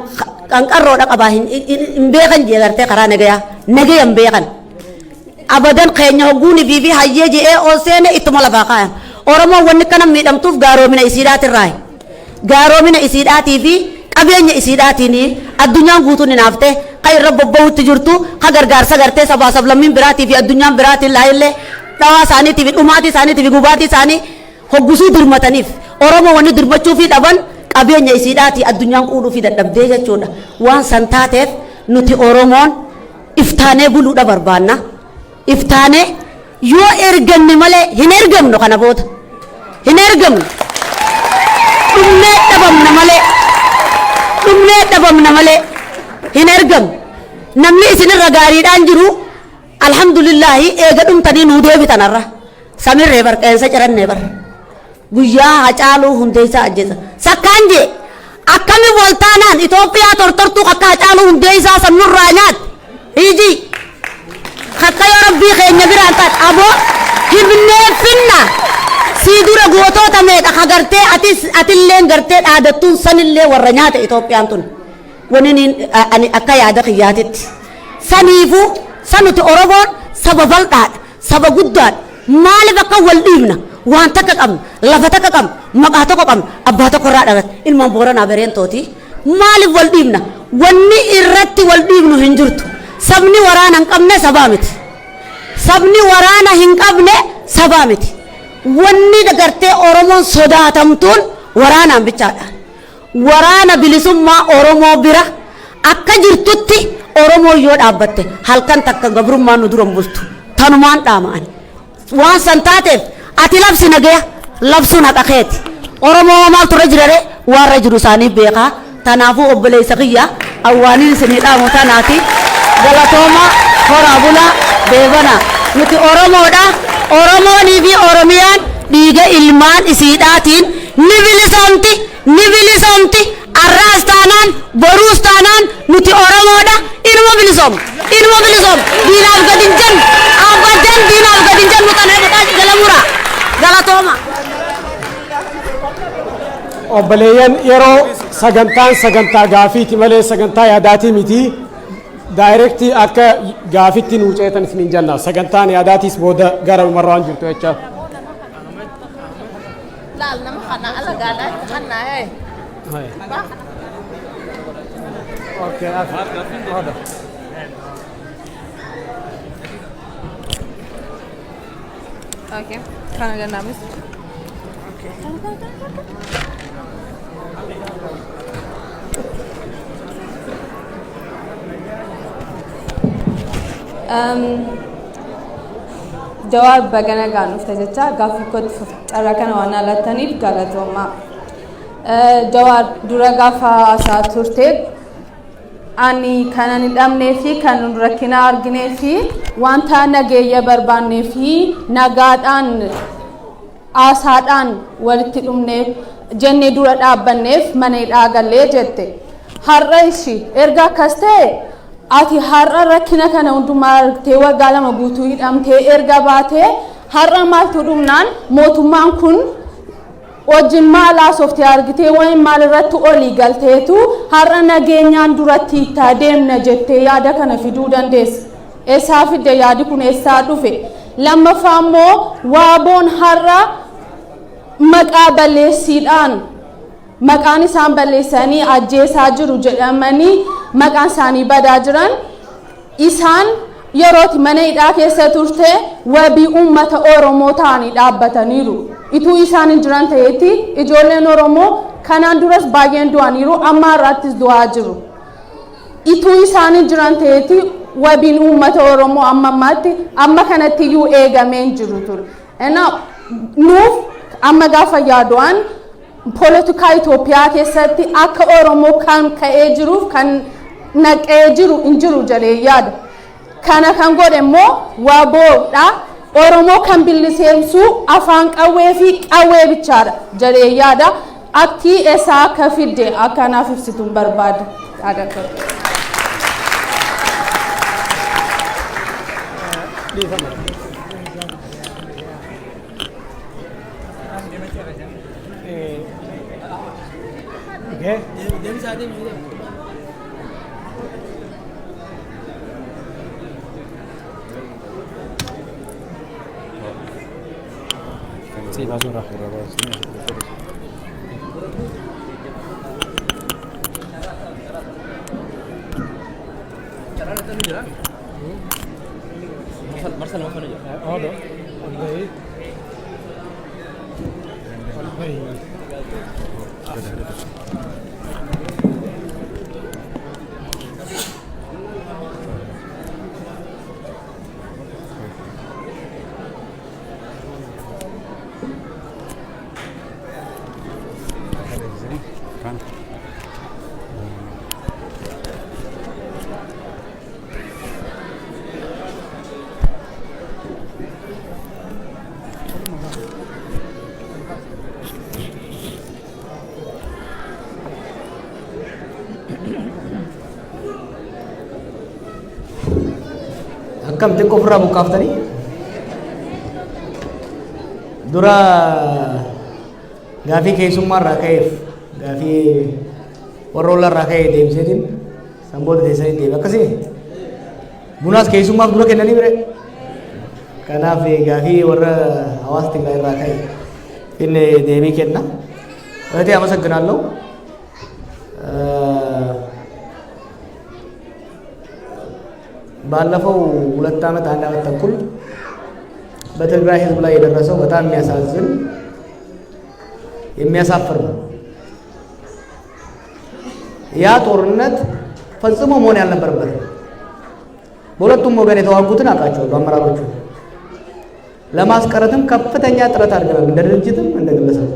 qanqarroodha qabaa hin beekan jee gartee karaa nagaya hin beekan abadan keenya hogguuni fi hayyee je'ee ooseene ittuma lafaa kaayan oromoon wanni kana miidhamtuuf garoomina isiidhaatirraa garoomina isiidhaatii fi qabeenya isiidhaatiin addunyaan guutuun hinaaftee ka irra bobba'utti jirtu ka gargaarsa gartee sabaa sablammiin biraatii fi addunyaan biraatiin laayillee dhawaa isaaniitii fi dhumaatii isaaniitii fi gubaatii isaanii hoggusuu dirmataniif oromoo wanni dirmachuu fi dhaban qabeenya isiidhaatii addunyaan quudhuu fi dadhabdee jechuudha waan san taateef nuti oromoon iftaanee buluudha barbaanna iftaanee yoo erganne malee hin ergamnu kana booda hin ergamnu dhumnee dhabamna malee hin ergamnu namni isinirra gaariidhaan jiru alhamdulillahi eega dhumtanii nuu deebitanarra samirree barqeensa cirannee bar guyyaa hacaaluu hundeessaa ajjeesa sakkaan jee akkami waltaanaan Itoophiyaa tortortuu akka hacaaluu hundeessaa sannurraa nyaat hiji akka yoo rabbii keenya biraan taat aboo hibneeffinna sii dura gootoota meedha kagartee atilleen gartee dhaadattuun sanillee warra nyaata Itoophiyaan tun waniin ani akka yaada kiyyaatitti saniifu sanuti oromoon saba bal'aadha saba guddaadha maaliif akka wal dhiibna waan takka qabna lafa takka qabna maqaa tokko qabna abbaa tokko irraa dhalate ilmaan booranaa bereentooti maaliif wal dhiibna wanni irratti wal dhiibnu hin jirtu sabni waraana hin qabne sabaa miti sabni waraana hin qabne sabaa miti wanni gartee oromoon sodaatamtuun waraanaan bichaadha waraana bilisummaa oromoo bira akka jirtutti oromoo yoo dhaabbatte halkan takka gabrummaan nu duran bultu tanumaan dhaama'ani waan san taateef ati labsi nagaya labsuun haqa keeti oromoo maal turre jirare warra jiru isaanii beekaa tanaafuu obboleessa kiyya awwaaniin isinii dhaamu tanaati galatooma horaa bulaa beebana nuti oromoodha oromoonii fi oromiyaan dhiiga ilmaan isiidhaatiin ni bilisoomti arraas taanaan boruus taanaan nuti oromoodha ilma bilisoom diinaaf gadin jan abadan diinaaf gadin jan mutanee galamura galatooma obboleeyyan yeroo sagantaa gaafiiti malee sagantaa yaadaatii miti daayirektii akka gaafitti nuu ceetan isiniin jenna sagantaan yaadaatiis booda gara umarraa waan jirtu jecha laal nama kana ala gaadhaa kanna okay okay kana gannamis jawaab bagana ganuuf tajaajila gaaffii kootti carraa kana waan alaataniif galatooma jawaab dura gaafa asaa turte ani kanan hidhamnee fi kan rakkina arginee fi wanta nageenya barbaannee fi nagaadhaan aasaadhaan walitti dhumneef jennee dura dhaabbanneef mana hidhaa gallee jette har'a ishii erga akkas ta'e ati har'a rakkina kana hundumaa argitee waggaa lama guutuu hidhamtee erga baatee har'a maaltu dhumnaan mootummaan kun wajjin maal haasofte argitee wayin maal irratti olii galteetu har'a nageenyaan duratti itti deemna jettee yaada kana fiduu dandeessa. Eessaa fidde yaadi kun eessaa dhufe? Lammaffaa immoo waaboon har'a maqaa balleessiidhaan maqaan isaan balleessanii ajjeesaa jiru jedhamanii maqaan isaanii badaa jiran isaan yerooti mana hidhaa keessa turte wabii uummata Oromoo ta'anii dhaabbataniiru. Ituu isaan hin jiran ta'etti ijoolleen Oromoo kanaan duras baay'een du'aniiru amma har'aattis du'aa jiru. Ituu isaan hin jiran ta'etti wabiin uummata Oromoo amma kanatti iyyuu eegamee hin jiru ture. Nuuf amma gaafa yaadu'an poolitikaa Itoophiyaa keessatti akka Oromoo kan ka'ee jiruuf kan naqee jiru hin jiru jedhee yaada. Kana kan godhe immoo waaboodha. Oromoo kan biliseemsu afaan qawwee fi qawwee bichaadha jedhee yaada. Aktii eessaa akka fidde akkanaaf ibsituun barbaada. Okay. Sí, basura. Marcelo mau aja. Oh, do. Baik. Baik. Akkam xiqqoo ofirraa buqqaaftanii dura gaafii keessummaa irraa ka'eef gaafii warra irraa ka'ee deemseetiin sanboota teessanii deeme akkasii bunaas keessummaaf dura kennanii bire kanaaf gaafii warra hawaasa Tigraay irraa ka'e inni deebii kenna እህቴ አመሰግናለሁ ባለፈው 2 ዓመት 1 ዓመት ተኩል በትግራይ ህዝብ ላይ የደረሰው በጣም የሚያሳዝን የሚያሳፍር ነው። ያ ጦርነት ፈጽሞ መሆን ያልነበረበት በሁለቱም ወገን የተዋጉትን አቃቸዋለሁ አመራሮቹ ለማስቀረትም ከፍተኛ ጥረት አድርገናል እንደ ድርጅትም እንደ ግለሰብ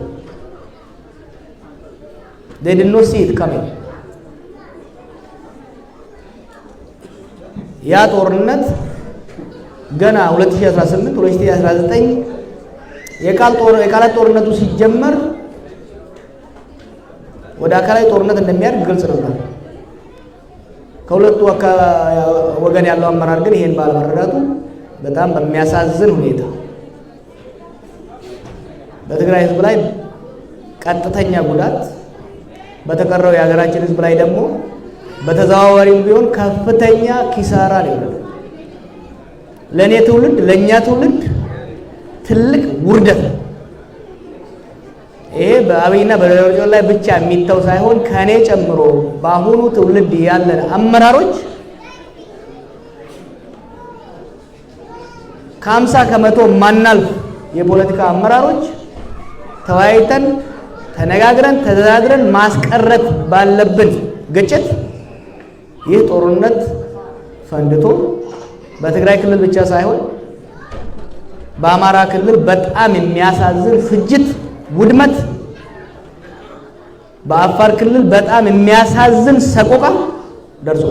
they did not see it coming ያ ጦርነት ገና 2018 2019 የቃላት ጦርነቱ ሲጀመር ወደ አካላዊ ጦርነት እንደሚያድግ ግልጽ ነበር። ከሁለቱ ወገን ያለው አመራር ግን ይሄን ባለመረዳቱ በጣም በሚያሳዝን ሁኔታ በትግራይ ህዝብ ላይ ቀጥተኛ ጉዳት በተቀረው የሀገራችን ህዝብ ላይ ደግሞ በተዘዋዋሪው ቢሆን ከፍተኛ ኪሳራ ነው። ለኔ ትውልድ ለኛ ትውልድ ትልቅ ውርደት ይሄ በአብይና በደረጃው ላይ ብቻ የሚተው ሳይሆን ከኔ ጨምሮ በአሁኑ ትውልድ ያለን አመራሮች ከ50 ከመቶ ማናልፍ የፖለቲካ አመራሮች ተወያይተን ተነጋግረን ተደራድረን ማስቀረት ባለብን ግጭት ይህ ጦርነት ፈንድቶ በትግራይ ክልል ብቻ ሳይሆን በአማራ ክልል በጣም የሚያሳዝን ፍጅት ውድመት በአፋር ክልል በጣም የሚያሳዝን ሰቆቃ ደርሶ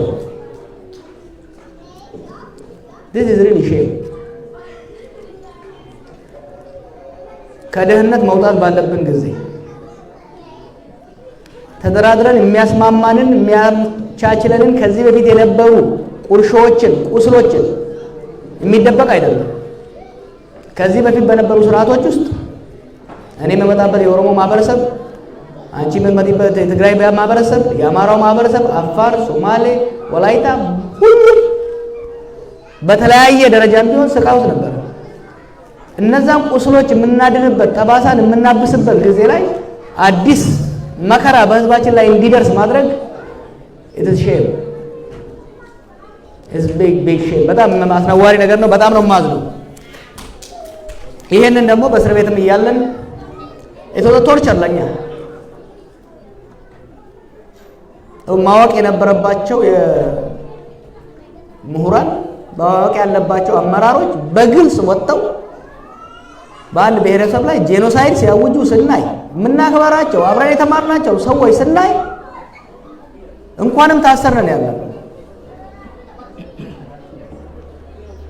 this is really shame ከደህንነት መውጣት ባለብን ጊዜ ተደራድረን የሚያስማማንን የሚያቻችለንን ከዚህ በፊት የነበሩ ቁርሾችን ቁስሎችን የሚደበቅ አይደለም። ከዚህ በፊት በነበሩ ስርዓቶች ውስጥ እኔ የምመጣበት የኦሮሞ ማህበረሰብ አንቺ የምትመጪበት የትግራይ ማህበረሰብ የአማራው ማህበረሰብ አፋር ሶማሌ ወላይታ ሁሉም በተለያየ ደረጃም ቢሆን ስቃይ ውስጥ ነበር። እነዛን ቁስሎች የምናድንበት ጠባሳን የምናብስበት ጊዜ ላይ አዲስ መከራ በህዝባችን ላይ እንዲደርስ ማድረግ it is shame is big shame በጣም አስነዋሪ ነገር ነው። በጣም ነው ማዝነው። ይሄንን ደግሞ በእስር ቤትም እያለን ቶርቸር ለኛ ማወቅ የነበረባቸው የምሁራን ማወቅ ያለባቸው አመራሮች በግልጽ ወጥተው በአንድ ብሔረሰብ ላይ ጄኖሳይድ ሲያውጁ ስናይ የምናከብራቸው አብረን የተማርናቸው ሰዎች ስናይ እንኳንም ታሰርነን ያለው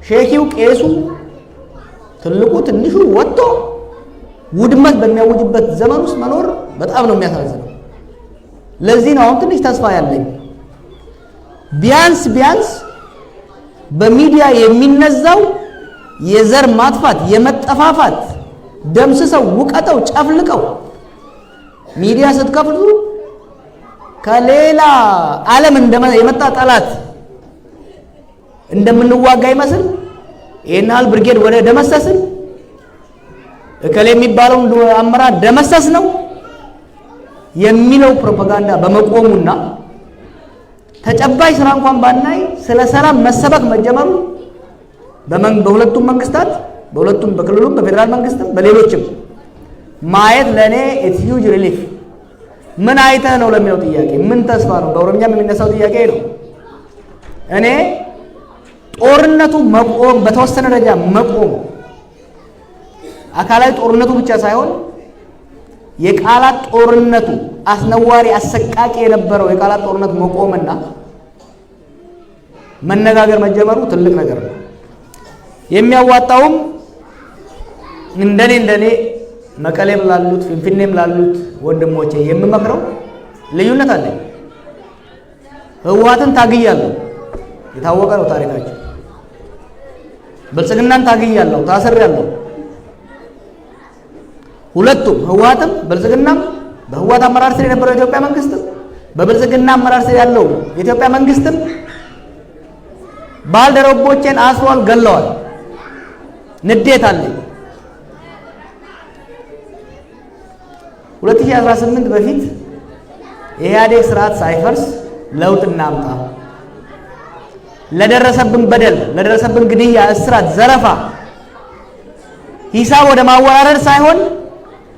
ሼኪው ቄሱ ትልቁ ትንሹ ወጥቶ ውድመት በሚያውጅበት ዘመን ውስጥ መኖር በጣም ነው የሚያሳዝነው። ለዚህ ነው አሁን ትንሽ ተስፋ ያለኝ ቢያንስ በሚዲያ የሚነዛው የዘር ማጥፋት የመጠፋፋት ደምስሰው ውቀጠው ጨፍልቀው ሚዲያ ስትከፍቱ ከሌላ ዓለም የመጣ ጠላት እንደምንዋጋ ይመስል ይሄናል ብርጌድ ወደ ደመሰስን እከሌ የሚባለው አመራር ደመሰስ ነው የሚለው ፕሮፓጋንዳ በመቆሙና ተጨባጭ ስራ እንኳን ባናይ ስለ ሰላም መሰበክ መጀመሩ በሁለቱም መንግስታት በሁለቱም በክልሉም በፌደራል መንግስትም በሌሎችም ማየት ለኔ ኢትስ ሂውጅ ሪሊፍ። ምን አይተህ ነው ለሚለው ጥያቄ ምን ተስፋ ነው በኦሮሚያም የሚነሳው ጥያቄ ነው። እኔ ጦርነቱ መቆም በተወሰነ ደረጃ መቆም አካላዊ ጦርነቱ ብቻ ሳይሆን የቃላት ጦርነቱ አስነዋሪ አሰቃቂ የነበረው የቃላት ጦርነት መቆምና መነጋገር መጀመሩ ትልቅ ነገር ነው። የሚያዋጣውም እንደኔ መቀሌም ላሉት ፊንፊኔም ላሉት ወንድሞቼ የምመክረው ልዩነት አለ። ህወሓትን ታግያለሁ፣ የታወቀ ነው ታሪካቸው። ብልጽግናን ታግያለሁ፣ ታስሬያለሁ። ሁለቱም ህወሓትም ብልጽግናም በህወሓት አመራር ስር የነበረው የኢትዮጵያ መንግስትም በብልጽግና አመራር ስር ያለው የኢትዮጵያ መንግስትም ባልደረቦቼን አስሯል፣ ገለዋል። ንዴት አለኝ። 2018 በፊት የኢህአዴግ ስርዓት ሳይፈርስ ለውጥ እናምጣ፣ ለደረሰብን በደል፣ ለደረሰብን ግድያ፣ እስራት፣ ዘረፋ ሂሳብ ወደ ማወራረድ ሳይሆን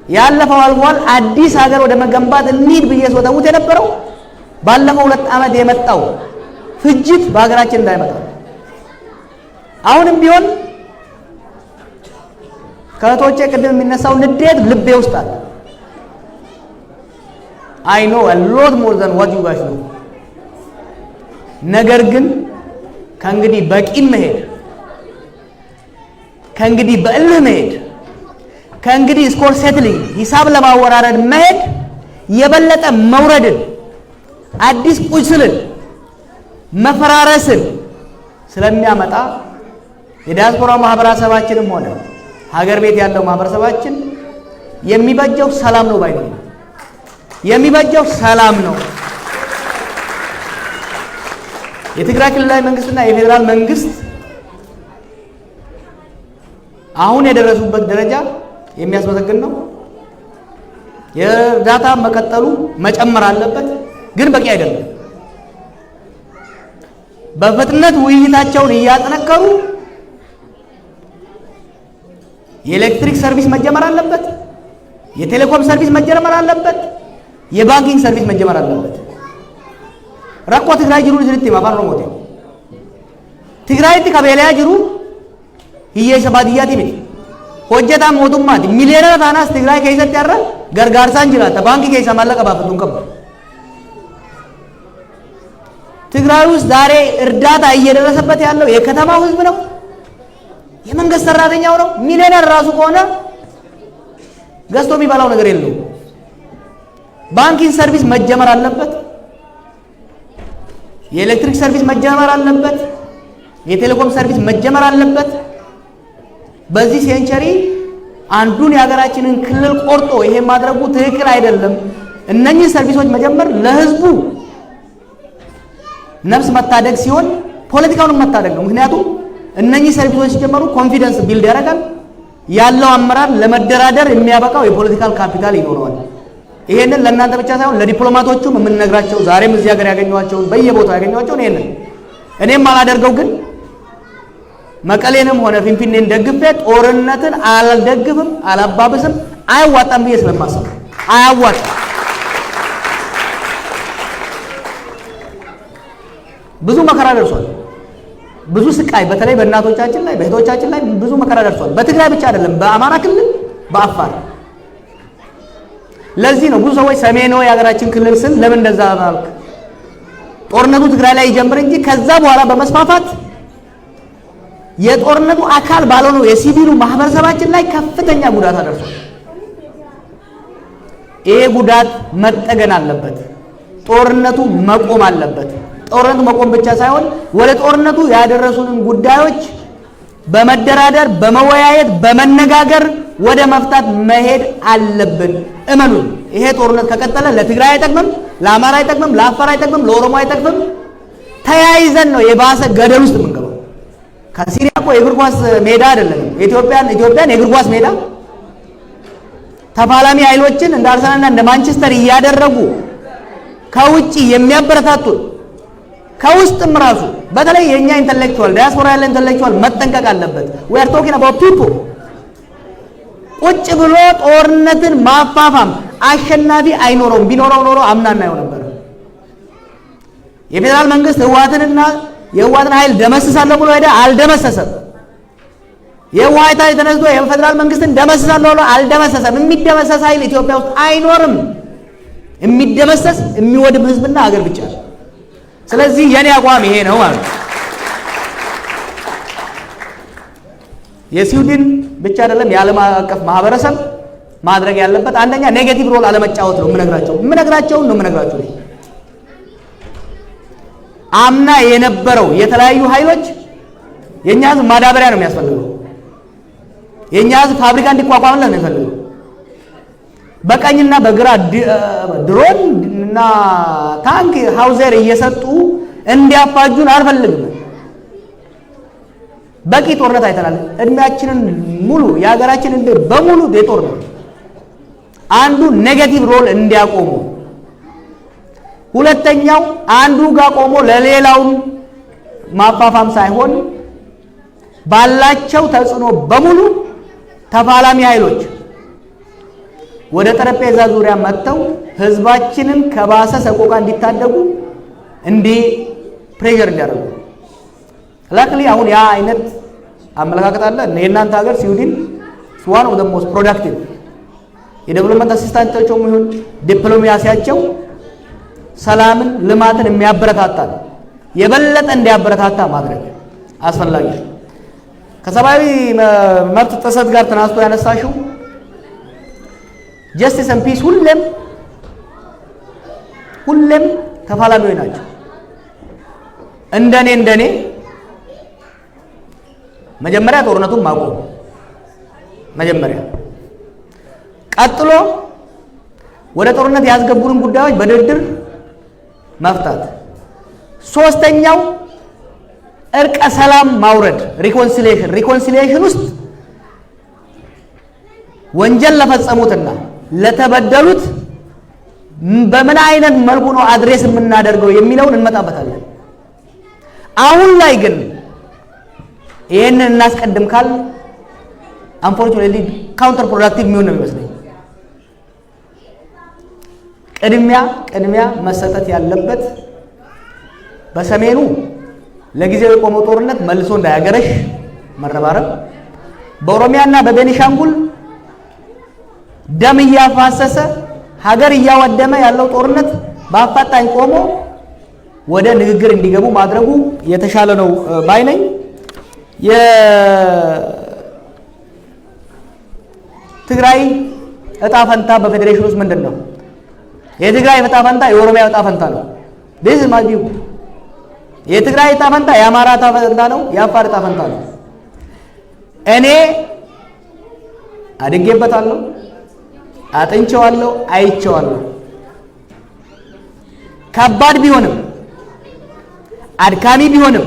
ያለፈው አልፏል፣ አዲስ ሀገር ወደ መገንባት እንሂድ ብዬ ስወተውት የነበረው ባለፈው 2 ዓመት የመጣው ፍጅት በሀገራችን እንዳይመጣ አሁንም ቢሆን ከእህቶቼ ቅድም የሚነሳው ንዴት ልቤ ውስጥ አለ። I know a lot more than what you guys know። ነገር ግን ከእንግዲህ በቂም መሄድ፣ ከእንግዲህ በእልህ መሄድ፣ ከእንግዲህ ስኮር ሴትሊንግ ሂሳብ ለማወራረድ መሄድ የበለጠ መውረድን፣ አዲስ ቁስልን፣ መፈራረስን ስለሚያመጣ የዲያስፖራ ማህበረሰባችንም ሆነ ሀገር ቤት ያለው ማህበረሰባችን የሚበጀው ሰላም ነው ባይ ነው። የሚበጀው ሰላም ነው። የትግራይ ክልላዊ መንግስትና የፌዴራል መንግስት አሁን የደረሱበት ደረጃ የሚያስመሰግን ነው። የእርዳታ መቀጠሉ መጨመር አለበት፣ ግን በቂ አይደለም። በፍጥነት ውይይታቸውን እያጠነከሩ የኤሌክትሪክ ሰርቪስ መጀመር አለበት፣ የቴሌኮም ሰርቪስ መጀመር አለበት፣ የባንኪንግ ሰርቪስ መጀመር አለበት። ረቆ ትግራይ ጅሩ ዝልት ማፋን ሮሞቴ ትግራይ ከበለያ ጅሩ ህየሰባዲያቲ ቢት ሆጀታ ሞቱማት ሚሊዮነር ታናስ ትግራይ ከይሰት ያረ ገርጋርሳን ጅራታ ባንክ ከይሳ ማለቀ ባፈቱን ከባ ትግራይ ውስጥ ዛሬ እርዳታ እየደረሰበት ያለው የከተማው ህዝብ ነው፣ የመንግስት ሰራተኛው ነው። ሚሊዮነር ራሱ ከሆነ ገዝቶ የሚበላው ነገር የለው። ባንኪንግ ሰርቪስ መጀመር አለበት፣ የኤሌክትሪክ ሰርቪስ መጀመር አለበት፣ የቴሌኮም ሰርቪስ መጀመር አለበት። በዚህ ሴንቸሪ አንዱን የሀገራችንን ክልል ቆርጦ ይሄ ማድረጉ ትክክል አይደለም። እነኚህ ሰርቪሶች መጀመር ለህዝቡ ነፍስ መታደግ ሲሆን ፖለቲካውን መታደግ ነው። ምክንያቱም እነኚህ ሰርቪሶች ሲጀመሩ ኮንፊደንስ ቢልድ ያደርጋል። ያለው አመራር ለመደራደር የሚያበቃው የፖለቲካል ካፒታል ይኖረዋል። ይሄንን ለእናንተ ብቻ ሳይሆን ለዲፕሎማቶቹም የምንነግራቸው ዛሬም እዚህ ሀገር ያገኘዋቸውን በየቦታው ያገኘዋቸውን ይሄንን እኔም አላደርገው ግን መቀሌንም ሆነ ፊንፊኔን ደግፌ ጦርነትን አልደግፍም፣ አላባብስም። አያዋጣም ብዬ ስለማስብ አያዋጣም። ብዙ መከራ ደርሷል፣ ብዙ ስቃይ፣ በተለይ በእናቶቻችን ላይ በእህቶቻችን ላይ ብዙ መከራ ደርሷል። በትግራይ ብቻ አይደለም፣ በአማራ ክልል፣ በአፋር። ለዚህ ነው ብዙ ሰዎች ሰሜን ነው የሀገራችን ክልል ስል ለምን እንደዛ ባልክ፣ ጦርነቱ ትግራይ ላይ ይጀምር እንጂ ከዛ በኋላ በመስፋፋት የጦርነቱ አካል ባልሆነው የሲቪሉ ማህበረሰባችን ላይ ከፍተኛ ጉዳት አደርሷል። ይሄ ጉዳት መጠገን አለበት። ጦርነቱ መቆም አለበት። ጦርነቱ መቆም ብቻ ሳይሆን ወደ ጦርነቱ ያደረሱንን ጉዳዮች በመደራደር በመወያየት በመነጋገር ወደ መፍታት መሄድ አለብን። እመኑን። ይሄ ጦርነት ከቀጠለ ለትግራይ አይጠቅምም፣ ለአማራ አይጠቅምም፣ ለአፋር አይጠቅምም፣ ለኦሮሞ አይጠቅምም። ተያይዘን ነው የባሰ ገደል ውስጥ የምንገባው። ከሲሪያ እኮ የእግር ኳስ ሜዳ አይደለም ኢትዮጵያን የእግር ኳስ ሜዳ ተፋላሚ ኃይሎችን እንደ አርሰናልና እንደ ማንቸስተር እያደረጉ ከውጪ የሚያበረታቱ ከውስጥም ራሱ በተለይ የኛ ኢንተሌክቹዋል ዲያስፖራ ያለ ኢንተሌክቹዋል መጠንቀቅ አለበት። we are talking about people ቁጭ ብሎ ጦርነትን ማፋፋም አሸናፊ አይኖረውም። ቢኖረው ኖሮ አምናና ይሆን ነበር። የፌደራል መንግስት ህወሓትን ኃይል ደመስሳለሁ ብሎ ሄደ፣ አልደመሰሰም። የህወሓት ኃይል ተነስቶ የፌደራል መንግስትን ደመስሳለሁ ብሎ አልደመሰሰም። የሚደመሰስ ኃይል ኢትዮጵያ ውስጥ አይኖርም። የሚደመሰስ የሚወድም ህዝብና ሀገር ብቻ ነው። ስለዚህ የኔ አቋም ይሄ ነው ማለት ነው። የስዊድን ብቻ አይደለም የዓለም አቀፍ ማህበረሰብ ማድረግ ያለበት አንደኛ ኔጌቲቭ ሮል አለመጫወት ነው። የምነግራቸው ነው። አምና የነበረው የተለያዩ ኃይሎች የኛ ህዝብ ማዳበሪያ ነው የሚያስፈልገው። የኛ ህዝብ ፋብሪካ እንዲቋቋምለት ነው የሚፈልገው። በቀኝና በግራ ድሮን እና ታንክ ሃውዘር እየሰጡ እንዲያፋጁን አልፈልግም። በቂ ጦርነት አይተናል። እድሜያችንን ሙሉ የሀገራችንን በሙሉ የጦርነት አንዱ ኔጌቲቭ ሮል እንዲያቆሙ፣ ሁለተኛው አንዱ ጋር ቆሞ ለሌላውን ማፋፋም ሳይሆን ባላቸው ተጽዕኖ በሙሉ ተፋላሚ ኃይሎች ወደ ጠረጴዛ ዙሪያ መጥተው ህዝባችንን ከባሰ ሰቆቃ እንዲታደጉ ፕሬሸር እንዲያደርጉ ላክሊ አሁን ያ አይነት አመለካከት አለ። የእናንተ ሀገር ስዊድን ዋን ኦፍ ዘ ሞስት ፕሮዳክቲቭ የዴቨሎፕመንት አሲስታንቶቹም ይሁን ዲፕሎማሲያቸው ሰላምን ልማትን የሚያበረታታ የበለጠ እንዲያበረታታ ማድረግ አስፈላጊ። ከሰብአዊ መብት ጥሰት ጋር ተናስቶ ያነሳሽው ጀስቲስ ኤንድ ፒስ ሁሌም ተፋላሚዎች ናቸው። እንደኔ መጀመሪያ ጦርነቱን ማቆም፣ መጀመሪያ ቀጥሎ ወደ ጦርነት ያስገቡንን ጉዳዮች በድርድር መፍታት፣ ሶስተኛው እርቀ ሰላም ማውረድ ሪኮንሲሊዬሽን ውስጥ ወንጀል ለፈጸሙትና ለተበደሉት በምን አይነት መልኩ ነው አድሬስ የምናደርገው የሚለውን እንመጣበታለን። አሁን ላይ ግን ይሄንን እናስቀድም ካል አንፎርቹኔትሊ ካውንተር ፕሮዳክቲቭ የሚሆን ነው የሚመስለኝ። ቅድሚያ መሰጠት ያለበት በሰሜኑ ለጊዜው የቆመው ጦርነት መልሶ እንዳያገረሽ መረባረብ፣ በኦሮሚያና በቤኒሻንጉል ደም እያፋሰሰ ሀገር እያወደመ ያለው ጦርነት በአፋጣኝ ቆሞ ወደ ንግግር እንዲገቡ ማድረጉ የተሻለ ነው ባይ ነኝ። የትግራይ እጣ ፈንታ በፌዴሬሽን ውስጥ ምንድን ነው? የትግራይ እጣ ፈንታ የኦሮሚያ እጣ ፈንታ ነው። this is my view። የትግራይ እጣ ፈንታ የአማራ እጣ ፈንታ ነው፣ የአፋር እጣ ፈንታ ነው። እኔ አድጌበታለሁ፣ አጥንቼዋለሁ፣ አይቼዋለሁ። ከባድ ቢሆንም አድካሚ ቢሆንም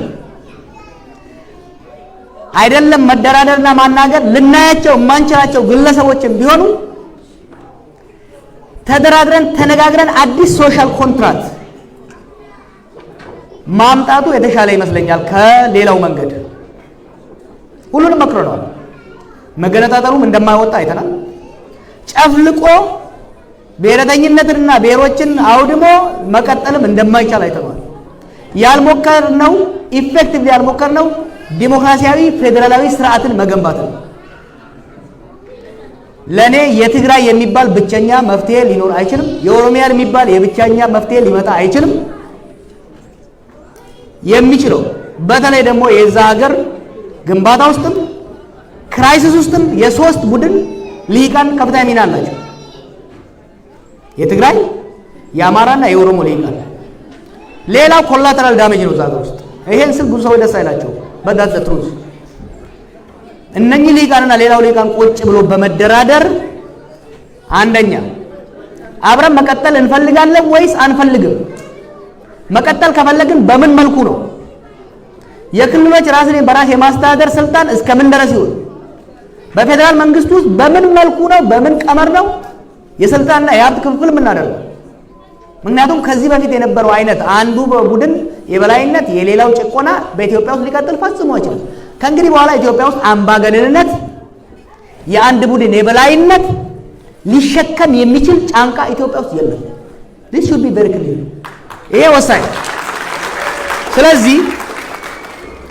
አይደለም መደራደርና ማናገር ልናያቸው የማንችላቸው ግለሰቦችን ቢሆኑ ተደራድረን ተነጋግረን አዲስ ሶሻል ኮንትራክት ማምጣቱ የተሻለ ይመስለኛል ከሌላው መንገድ። ሁሉንም መክረናል። መገነጣጠሉም እንደማይወጣ አይተናል። ጨፍልቆ ብሔረተኝነትንና ብሔሮችን አውድሞ መቀጠልም እንደማይቻል አይተናል። ያልሞከርነው ኢፌክቲቭሊ ያልሞከርነው ዲሞክራሲያዊ ፌዴራላዊ ስርዓትን መገንባት ነው። ለኔ የትግራይ የሚባል ብቸኛ መፍትሄ ሊኖር አይችልም። የኦሮሚያ የሚባል የብቸኛ መፍትሄ ሊመጣ አይችልም። የሚችለው በተለይ ደግሞ የዛ ሀገር ግንባታ ውስጥም ክራይሲስ ውስጥም የሶስት ቡድን ልሂቃን ከፍተኛ ሚና አላቸው። የትግራይ የአማራና የኦሮሞ ልሂቃን። ሌላው ኮላተራል ዳሜጅ ነው እዛ ሀገር ውስጥ። ይሄን ስል ብዙ ሰዎች ደስ አይላቸው። በዳት ትሩዝ እነኚህ ልሂቃንና ሌላው ልሂቃን ቁጭ ብሎ በመደራደር አንደኛ አብረን መቀጠል እንፈልጋለን ወይስ አንፈልግም? መቀጠል ከፈለግን በምን መልኩ ነው? የክልሎች ራስን በራስ የማስተዳደር ስልጣን እስከምን ድረስ ይሁን? በፌደራል መንግስት ውስጥ በምን መልኩ ነው በምን ቀመር ነው የስልጣንና የሀብት ክፍፍል የምናደርገው? ምክንያቱም ከዚህ በፊት የነበረው አይነት አንዱ ቡድን የበላይነት የሌላው ጭቆና በኢትዮጵያ ውስጥ ሊቀጥል ፈጽሞ አይችልም። ከእንግዲህ በኋላ ኢትዮጵያ ውስጥ አምባገነንነት የአንድ ቡድን የበላይነት ሊሸከም የሚችል ጫንቃ ኢትዮጵያ ውስጥ የለም። this should be very clear። ይሄ ወሳኝ። ስለዚህ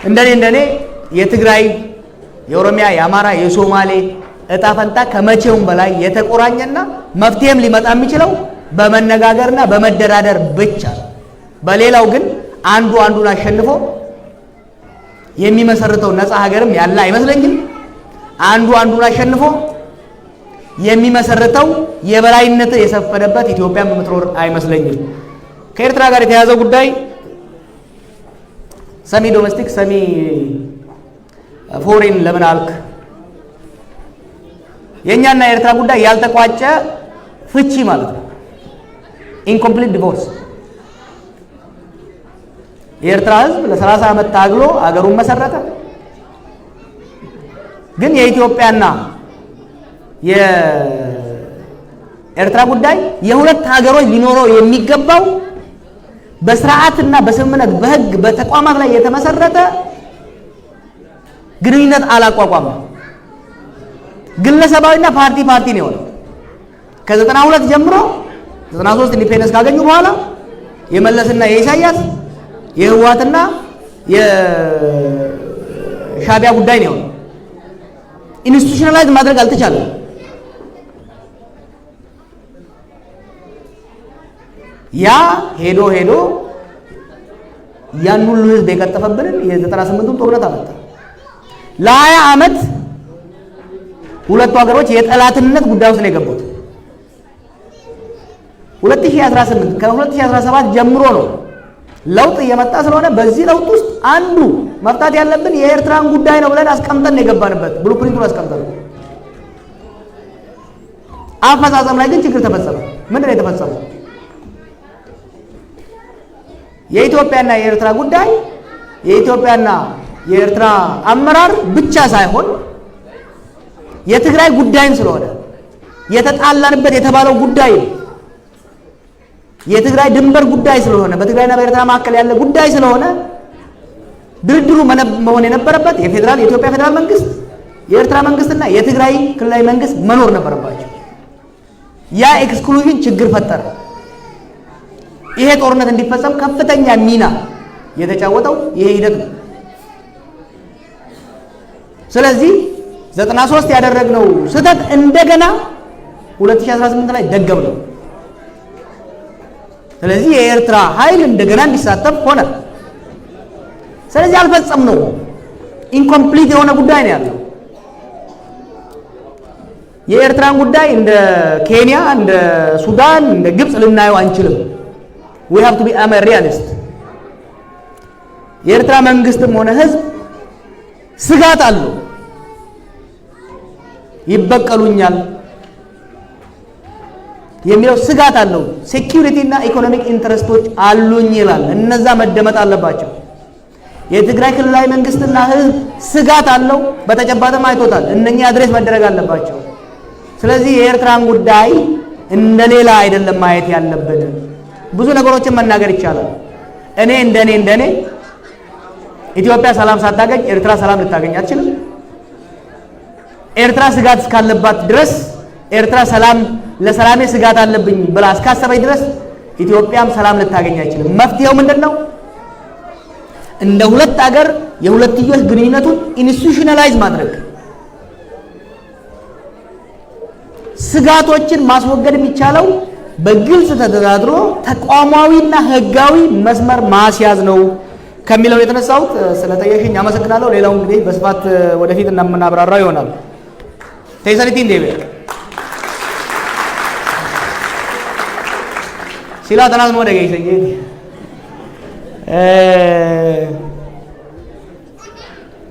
እንደኔ የትግራይ፣ የኦሮሚያ፣ የአማራ፣ የሶማሌ እጣ ፈንታ ከመቼውም በላይ የተቆራኘና መፍትሄም ሊመጣ የሚችለው በመነጋገርና በመደራደር ብቻ። በሌላው ግን አንዱ አንዱን አሸንፎ የሚመሰርተው ነፃ ሀገርም ያለ አይመስለኝም። አንዱ አንዱን አሸንፎ የሚመሰርተው የበላይነት የሰፈነበት ኢትዮጵያም የምትኖር አይመስለኝም። ከኤርትራ ጋር የተያዘው ጉዳይ ሰሚ ዶሜስቲክ ሰሚ ፎሬን ለምን አልክ? የኛና የኤርትራ ጉዳይ ያልተቋጨ ፍቺ ማለት ነው። ኢንኮምፕሊት ዲቮርስ። የኤርትራ ህዝብ ለ30 ዓመት ታግሎ አገሩን መሰረተ። ግን የኢትዮጵያና የኤርትራ ጉዳይ የሁለት ሀገሮች ሊኖረው የሚገባው በስርዓትና በስምምነት በህግ በተቋማት ላይ የተመሰረተ ግንኙነት አላቋቋም። ግለሰባዊና ፓርቲ ነው የሆነው። ከ92 ጀምሮ 93 ኢንዲፔንደንስ ካገኙ በኋላ የመለስና የኢሳያስ የህወሓትና የሻዕቢያ ጉዳይ ነው የሆነው። ኢንስቲቱሽናላይዝ ማድረግ አልተቻለም። ያ ሄዶ ያን ሁሉ ህዝብ የቀጠፈብንን የ98ቱን ጦርነት አመጣ። ለ20 ዓመት ሁለቱ ሀገሮች የጠላትነት ጉዳይ ውስጥ ነው የገቡት። 2018 ከ2017 ጀምሮ ነው ለውጥ እየመጣ ስለሆነ በዚህ ለውጥ ውስጥ አንዱ መፍታት ያለብን የኤርትራን ጉዳይ ነው ብለን አስቀምጠን የገባንበት ብሉፕሪንቱን አስቀምጠን። አፈጻጸም ላይ ግን ችግር ተፈጸመ። ምንድን ነው የተፈጸመው? የኢትዮጵያና የኤርትራ ጉዳይ የኢትዮጵያና የኤርትራ አመራር ብቻ ሳይሆን የትግራይ ጉዳይም ስለሆነ የተጣላንበት የተባለው ጉዳይ የትግራይ ድንበር ጉዳይ ስለሆነ በትግራይና በኤርትራ መካከል ያለ ጉዳይ ስለሆነ ድርድሩ መሆን የነበረበት የኢትዮጵያ ፌደራል መንግስት፣ የኤርትራ መንግስትና የትግራይ ክልላዊ መንግስት መኖር ነበረባቸው። ያ ኤክስክሉዥን ችግር ፈጠረ። ይሄ ጦርነት እንዲፈጸም ከፍተኛ ሚና የተጫወተው ይሄ ሂደት ነው። ስለዚህ 93 ያደረግነው ስህተት እንደገና 2018 ላይ ደገም ነው። ስለዚህ የኤርትራ ኃይል እንደገና እንዲሳተፍ ሆነ። ስለዚህ አልፈጸምነው። ኢንኮምፕሊት የሆነ ጉዳይ ነው ያለው። የኤርትራን ጉዳይ እንደ ኬንያ፣ እንደ ሱዳን፣ እንደ ግብጽ ልናየው አንችልም። we have to be a realist። የኤርትራ መንግስትም ሆነ ህዝብ ስጋት አለው። ይበቀሉኛል የሚለው ስጋት አለው። ሴኩሪቲ እና ኢኮኖሚክ ኢንተረስቶች አሉኝ ይላል። እነዛ መደመጥ አለባቸው። የትግራይ ክልላዊ መንግስትና ህዝብ ስጋት አለው። በተጨባጭም አይቶታል። እነኛ አድሬስ መደረግ አለባቸው። ስለዚህ የኤርትራን ጉዳይ እንደሌላ አይደለም ማየት ያለብን። ብዙ ነገሮችን መናገር ይቻላል። እኔ እንደኔ ኢትዮጵያ ሰላም ሳታገኝ ኤርትራ ሰላም ልታገኝ አትችልም። ኤርትራ ስጋት እስካለባት ድረስ ኤርትራ ለሰላሜ ስጋት አለብኝ ብላ እስካሰበች ድረስ ኢትዮጵያም ሰላም ልታገኝ አይችልም። መፍትሄው ምንድነው? እንደ ሁለት ሀገር የሁለትዮሽ ግንኙነቱን ኢንስቲቱሽናላይዝ ማድረግ፣ ስጋቶችን ማስወገድ የሚቻለው በግልጽ ተደራድሮ ተቋማዊና ህጋዊ መስመር ማስያዝ ነው ከሚለው የተነሳሁት። ስለጠየሽኝ አመሰግናለሁ። ሌላው እንግዲህ በስፋት ወደፊት እናምናብራራው ይሆናል። ተይሰሪቲ እንዴ ሲላ ተናዝ ነው ደገ ይሰኝ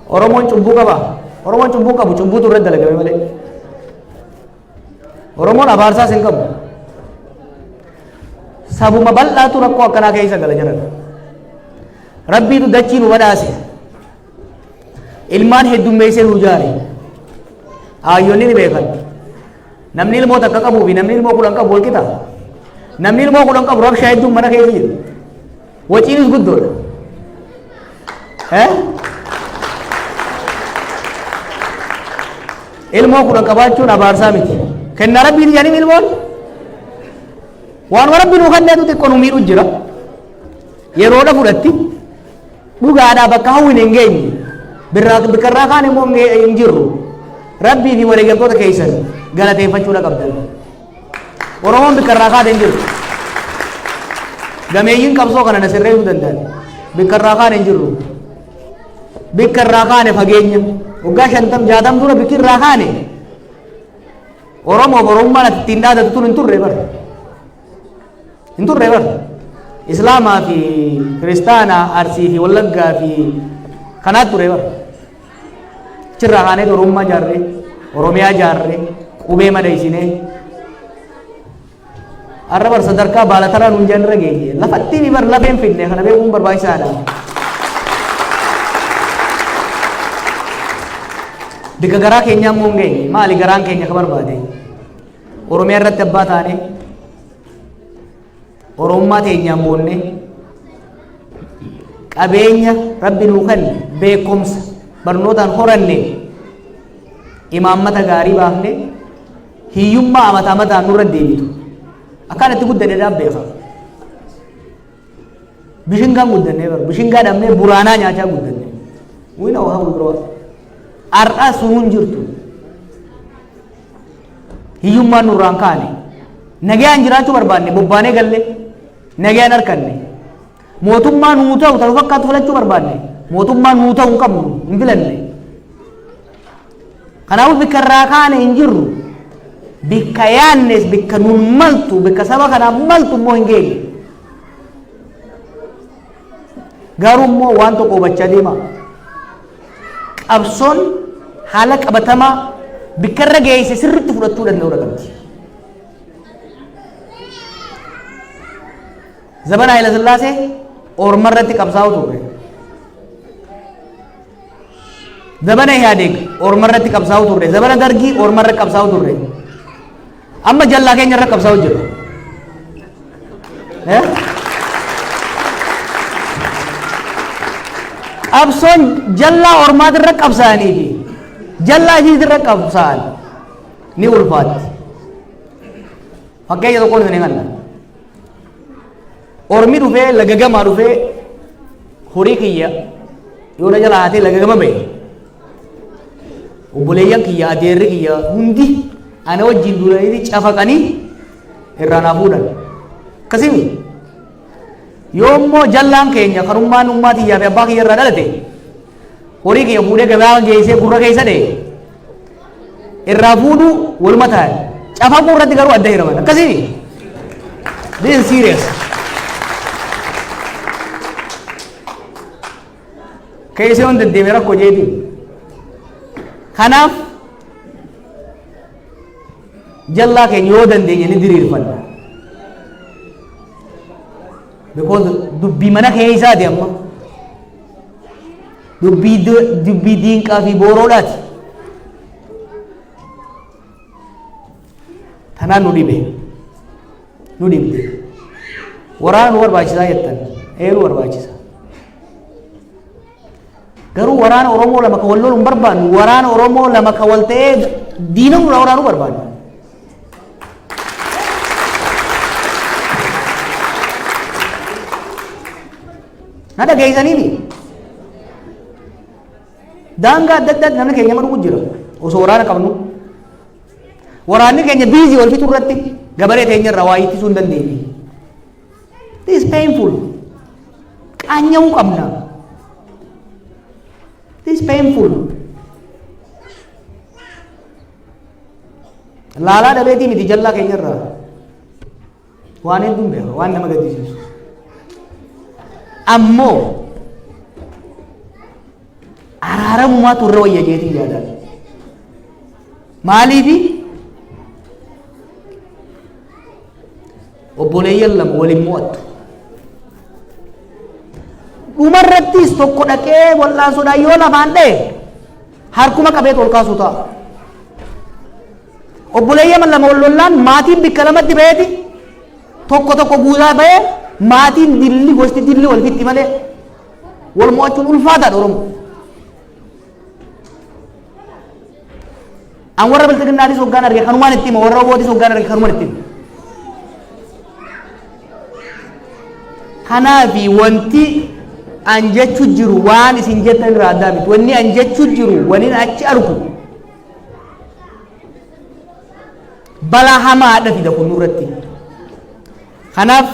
ኦሮሞን ጩቡ ቀባ ኦሮሞን ጩቡ ቀቡ ጩቡ ቱረ ደለገ ማለት ኦሮሞን አባርሳ ሲንቀቡ sabuma bal'aatu rakkoo akkanaa keessa gala jiran. Rabbiitu dachii nu badhaase. Ilmaan heddummeessee nu ijaare. Hayyoonni ni beekan. Namni ilmoo takka qabuu fi namni ilmoo kudhan qabu wal qixa. Namni ilmoo kudhan qabu rabshaa hedduun mana keessa jiru. Waciinis guddoodha. Ilmoo kudhan qabaachuun abaarsaa miti. Kennaa rabbiin jedhanii ilmoon waan rabbi nuu kenneetu xiqqoo nu miidhu jira. Yeroodha fudhatti dhugaadhaa bakka hawwin hin geenye bikkarraa kaan immoo hin jirru rabbii fi wareegaltoota keessan galateeffachuudha qabdan. Oromoon bikkarraa kaate hin jirtu. Gameeyyiin qabsoo kana na sirreessuu danda'an bikkarraa kaan hin jirru. Bikkarraa kaane fageenya waggaa 50-60 dura bikkarraa kaane Oromoo Oromummaan ittiin dhaadatu tun hin turre bara. Hin turre bara. Islaamaa fi Kiristaanaa, Arsii fi Wallaggaa fi kanaat ture bara. Achirraa kaanee Oromummaa jaarree, Oromiyaa jaarree, qubee mada'isinee har'a bar sadarkaa baalatarraa nuun janirra geenye lafatti ni bar lafeen fidne kana beekuun barbaachisaadha. Bika garaa keenyaa immoo hin geenye maali garaan keenya ka barbaade Oromiyaa irratti abbaa taane Oromummaa teenyaan boonne qabeenya rabbi nuu kenne beekumsa barnootaan horanne imaammata gaarii baafne hiyyummaa amataan nurra deebitu akkanatti guddanne beeka. Bishingaan guddannee bara bishingaa dhabnee buraanaa nyaachaa guddanne wina waa gurguroo har'aa sunuun jirtu hiyyummaan nurraan kaane nagayaan jiraachuu barbaanne bobbaanee galle nagayaan harkanne mootummaa nuu ta'u ta'u fakkaatu filachuu barbaanne mootummaa nuu ta'u hin qabnu hin filanne. Kanaafuu bikka irraa kaane hin jirru bikka yaannes bikka nuun maltu bikka saba kanaaf maltu immoo hin geenye. Garuu immoo waan tokko hubachaa deema. Qabsoon haala qabatamaa bikka irra geesse sirriitti fudhachuu danda'uu qabdi. Zabana Haayila Sillaasee Orma irratti qabsaa'u ture. Zabana Ihaadeeg Orma irratti qabsaa'u ture. Zabana Dargii Orma irratti qabsaa'u ture. Amma jallaa keenya irratti qabsaa'u jiru. Qabsoon jallaa Ormaati irratti qabsaa'anii fi jallaa ishiitii irratti qabsaa'an ni ulfaatti. Fakkeenya tokkoon ni kanna. Ormi dhufee lagagamaa dhufee horii kiyya yoo na jala haatee lagagama ba'e obboleeyyan kiyya adeerri kiyya hundi ana wajjin duulanii cafaqanii irraa naa fuudhan akkasii yoo immoo jallaan keenya karummaan ummaa tiyyaa fi abbaa kiyya irraa dhalate horii kiyya fuudhee gabaa geessee gurra keessa dha'e irraa fuudhu waluma taa'e cafaquu irratti garuu adda hiraman akkasii this is serious. Keessee waan deddeemee rakkoo jeetiin. Kanaaf jallaa keenya yoo dandeenye ni diriirfanna. Because dubbii mana keessaati amma. Dubbii diinqaa fi booroodhaati. Tanaan nu dhibe. Nu dhibde. Waraana nu barbaachisaa jettan. Nu barbaachisa. Garuu waraana Oromoo lama ka wal lolu hin barbaannu waraana Oromoo lama ka wal ta'ee diina nurraa waraanuu barbaannu. Na dhageessaniimi. Daangaa adda addaa namni keenya maduu jira osoo waraana qabnu. Waraanni keenya biizii wal fixuu irratti gabaree teenya irraa waa ittisuu hin dandeenye. This is painful. Qaanya'uu qabna. This is painful. Laalaa dhabeetii miti jallaa keenya irraa waan hedduun beeka waan nama gaddisiisu. Ammoo araaramumaa turre wayya jeetii yaadaan. Maaliifi obboleeyyan lama waliin mo'attu. Dhumarrattis tokko dhaqee wal'aansuudhaan yoo lafaan dha'e harkuma qabee ol kaasuu ta'a. Obboleeyyan lama wal lollaan maatiin bikka lamatti ba'eeti tokko tokko guutaa ba'ee maatiin dilli gosti dilli wal fitti malee wal mo'achuun ulfaataadha Oromoo. An warra biltiginnaatis hoggaan arge kanumaan itti hima warra obootis hoggaan arge kanumaan itti hima. Kanaafi wanti an jechu jiru waan isin jettan irraa addaa miti. Wanni an jechu jiru waliin achi argu balaa hamaadha fida kun nurratti. Kanaaf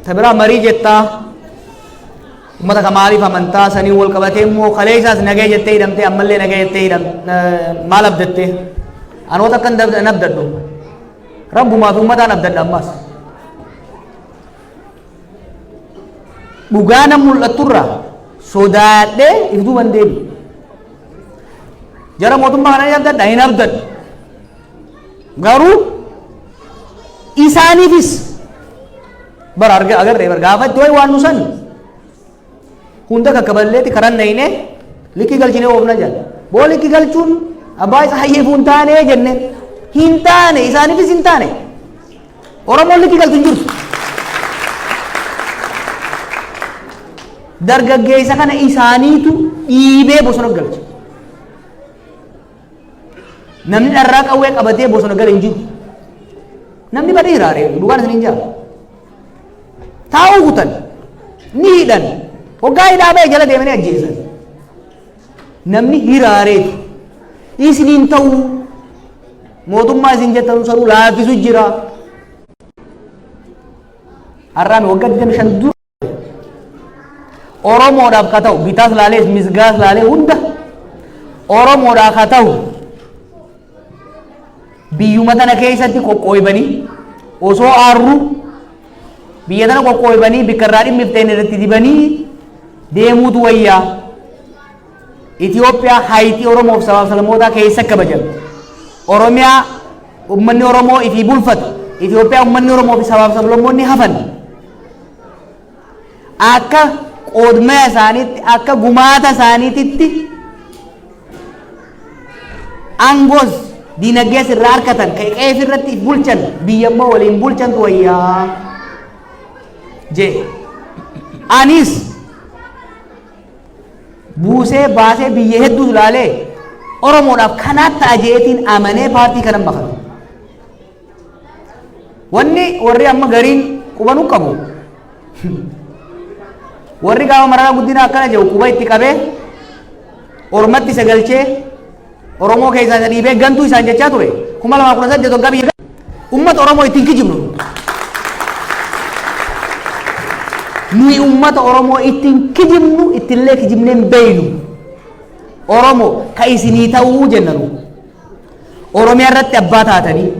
tabiraa marii jettaa ummata kamaaliif amantaa sanii wal qabatee immoo kalee isaas nagee jettee hidhamtee ammallee nagee jettee maal abdattee anoota akkan abdadhu rabbumaa fi ummataan abdadha ammas dhugaa nam mul'atturraa sodaadhee ifduu bandeebi jara mootummaa kana abdadha hin abdadhu garuu isaaniifis bara agarree bara gaafatti wayi waan nusan hunda kakkaballeeti karan nayne likki galchine oofna jala boo likki galchuun abbaa isa hayyeefu hin taane jenne hin taane isaaniifis hin taane Oromoon likki galtu hin jirtu dargaggeessa kana isaaniitu dhiibee bosona galche namni dharraa qawwee qabatee bosona gala hin jiru namni badii hiraaree dhugaan isin hin jaalu taa'uu kutan ni hidhan waggaa hidhaa ba'e jala deemanii ajjeesan namni hiraareetu isiniin ta'uu mootummaa isin jettan sanuu laaffisu jira har'aami waggaa 25 dura Oromoodhaaf ka ta'u bitaas laalee misgaas laalee hunda Oromoodhaaf ka ta'u biyyuma tana keessatti qoqqooybanii osoo aarru biyya tana qoqqooybanii bikka irraa dhimmifteen irratti dibanii deemuutu wayyaa Itoophiyaa haayitii Oromoof sabaaf sablammootaa keessa kabajan Oromiyaa ummanni Oromoo ifii bulfatu Itoophiyaa ummanni Oromoo fi sabaaf sablammoonni hafan akka qoodmaya isaaniitti akka gumaata isaaniititti aangoos diinagdees irraa harkatan qe'ee irratti bulchan biyyammoo waliin bulchantu wayyaa jee anis buusee baasee biyya hedduu ilaalee Oromoodhaaf kanaat ta'a jeetiin amanee paartii kanan bakatu wanni warri amma gariin qubanuu qabu warri gaafa mararaa guddina akkana jedhu quba itti qabee ormatti isa galchee Oromoo keessaa isa dhiibee gantuu isaan jechaa ture 2018 waggaa biyya ummata Oromoo ittiin kijibnu nuyi ummata Oromoo ittiin kijibnu ittillee kijibnee hin beeynu Oromoo ka isinii ta'uu jennanu Oromiyaa irratti abbaa taatanii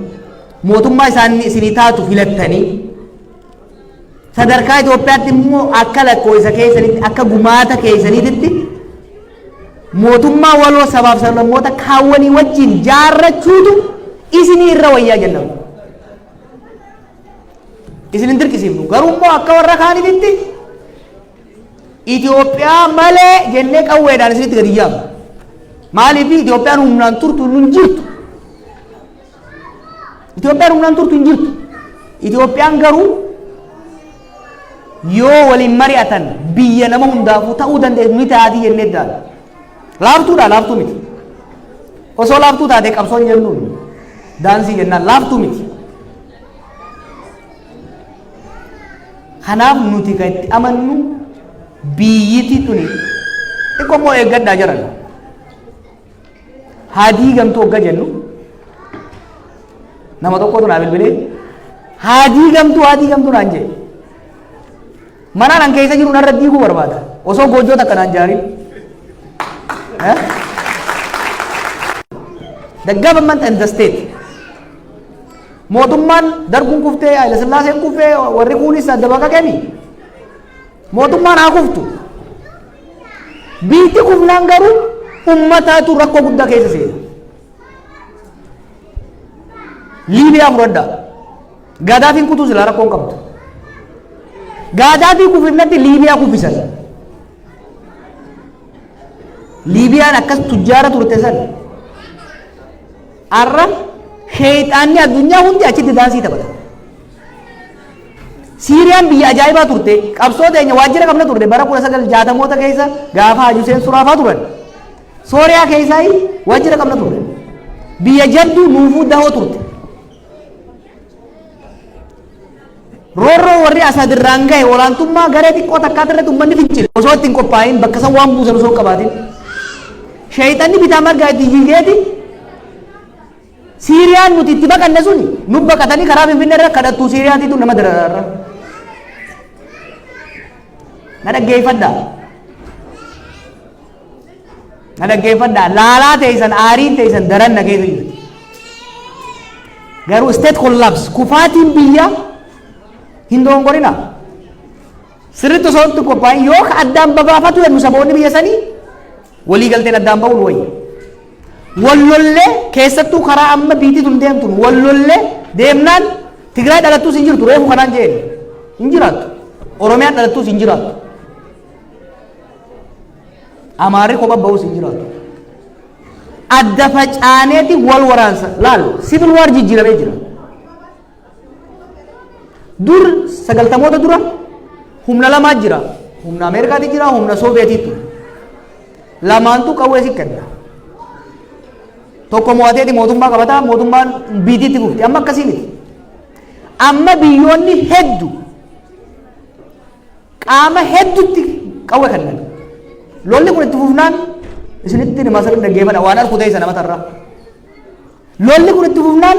mootummaa isaanii isinii taatu filattanii sadarkaa Itoophiyaatti immoo akka lakkoofsa keessanitti akka gumaata keessanitti mootummaa waloo sabaaf sablammoota kaawwanii wajjin jaarrachuutu isinii irra wayyaa jennamu. Isinin dirqisiifnu garuu immoo akka warra kaanitti Itoophiyaa malee jennee qawweedhaan isinitti gadi yaama. Maaliif Itoophiyaan humnaan turtu hin jirtu. Itoophiyaan humnaan turtu hin jirtu. Itoophiyaan garuu yoo waliin mari'atan biyya nama hundaafuu ta'uu dandeessu ni taati jennee daala. Laaftuudha laaftuu miti. Osoo laaftuu taate qabsoon jennuun daansii jennaan laaftuu miti. Kanaaf nuti kan itti amannu biyyiti tuni xiqqoo immoo eeggadhaa jiran. Haadii gamtuu hogga jennu nama tokkotu naa bilbilee haadii gamtuu naan jee. Manaan an keessa jiru narra diiguu barbaada osoo goojjoota akkanaan jaarin. The government and the state mootummaan darguun kuftee Haile Sillaaseen kufee warri kuunis adda baqa kemi mootummaan haa kuftu biitti kufnaan garuu ummataatu rakkoo guddaa keessa seena Liibiyaa fudhadhaa. Gaadaafiin kutuu silaa rakkoon qabdu. Gaadaafii kufifnatti Liibiyaa kuffisan. Liibiyaan akkas tujjaara turte san. Arra sheexaanni addunyaa hundi achitti daansii taphata. Siiriyaan biyya ajaa'ibaa turte qabsoo teenya waajjira qabna turte bara 1960moota keessa gaafa Haji Hussein suraafaa turan. Sooriyaa keessaa waajjira qabna turte. Biyya jabduu nuufuu dahoo turte. Roorroo warri asadirraan gahe olaantummaa garee xiqqoo takkaa irratti uummanni fincile osoo ittiin qophaa'in bakka san waan buusan osoo qabaatin. Sheexanni bitaa margaa itti jigeeti Siiriyaan nuti itti baqanne suni nu baqatanii karaa Finfinnee irra kadhattuu Siiriyaatiitu nama darararra. Na dhaggeeffadhaa laalaa teessan aariin teessan daran na keessa jirti. Garuu state collapse kufaatiin biyya hin dongorina. Sirriitti osoo itti qophaa'in yoo ka addaan babaafatu jennu saboonni biyya sanii walii galteen addaan ba'uun wayya. Wallollee keessattuu karaa amma biitii tun deemtuun wallollee deemnaan Tigraay dhalattuus hin jirtu reefu kanaan jeen hin jiraattu. Oromiyaan dhalattuus hin jiraattu. Amaarri kopha ba'uus hin jiraattu. Adda facaaneeti wal waraansa laal civil war jijjiiramee jira. Dur 90moota dura humna lamaa jira. Humna Ameerikaati jira, humna Sooviyeetiitu. Lamaantu qawwee si kenna. Tokko mo'ateeti mootummaa qabataa mootummaan biitiitti fufti amma akkasii miti. Amma biyyoonni hedduu qaama hedduutti qawwee kennan. Lolli kun itti fufnaan isinitti nima sirrii dhaggeeffadha waan harku ta'e sana matarraa. Lolli kun itti fufnaan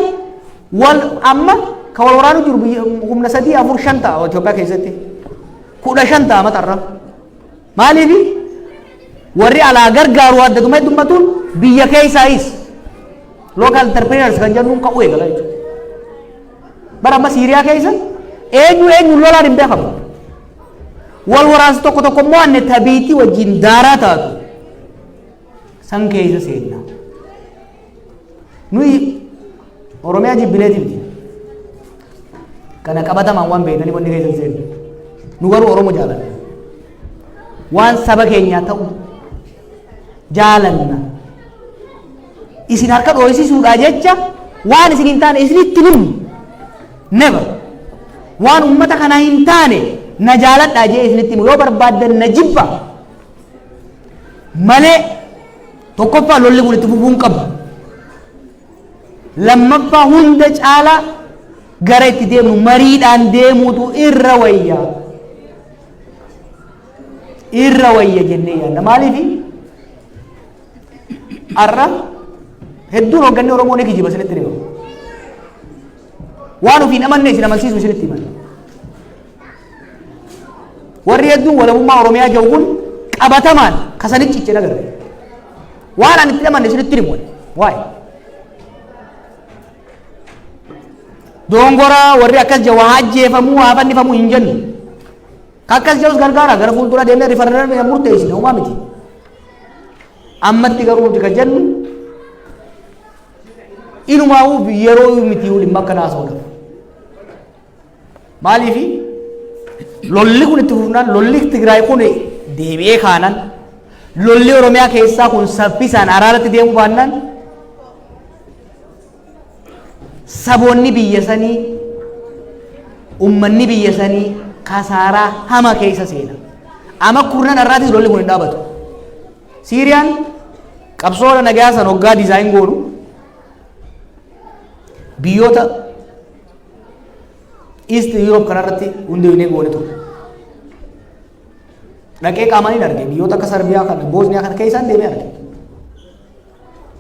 amma ka wal waraanu jiru humna 3 4 5 ta'a Itoophiyaa keessatti 15 ta'a matarraa. Maaliifi warri alaa gargaaru addatuma heddummatuun biyya keessaayis local entrepreneurs kan jennuun ka'uu eegala jechuudha. Bara amma Siiriyaa keessa eenyu lolaan hin beekamu. Wal waraansi tokko tokko immoo anne tabiitii wajjin daaraa taatu san keessa seenna. Nuyi Oromiyaa jibbineetiif kana qabatamaan waan beeknanii wanni keessa seenna. Nu garuu Oromoo jaalanna. Waan saba keenyaa ta'u jaalanna. Isin harka dho'isisuudhaa jecha waan isin hin taane isinitti himnu never waan ummata kanaa hin taane na jaaladhaa jee isinitti himu yoo barbaaddan na jibba malee tokkoffaa lolli kun itti fufuun qabu lammaffaa hunda caalaa gara itti deemnu mariidhaan deemuutu irra wayya jennee yaadna maaliifi arra hedduun hoogganni Oromoo ni kijiba isinitti hima waan ofiin amanne isin amansiisu isinitti himan warri hedduun walabummaa Oromiyaa jiru kun qabatamaan kasanitti ciccee nagarre waan ani itti amanne isinitti himu waa'ee dongora warri akkas jawa hajjeefamuu haafannifamuu hin jennu akkas jawus gargaara gara fuuldura deemnee rifarandamii murteessina uumaa miti ammatti garuu nuti kan jennu inumaa'uu yeroo miti dhimma akkanaa haasa'uudhaaf maaliifi lolli kun itti fufnaan lolli Tigraay kun deebi'ee kaanan lolli Oromiyaa keessaa kun saffisaan araaratti deemuu baannaan saboonni biyya sanii ummanni biyya sanii kasaaraa hama keessa seena ama kurnan irraatis lolli kun hin dhaabatu Siiriyaan qabsoodha nagaa san hoggaa dizaayin goonu biyyoota East Europe kanarratti hundeeffnee goone ture dhaqee qaamaan hin arge biyyoota akka Sarbiyaa kana Boosniyaa kana keessaan deemee arge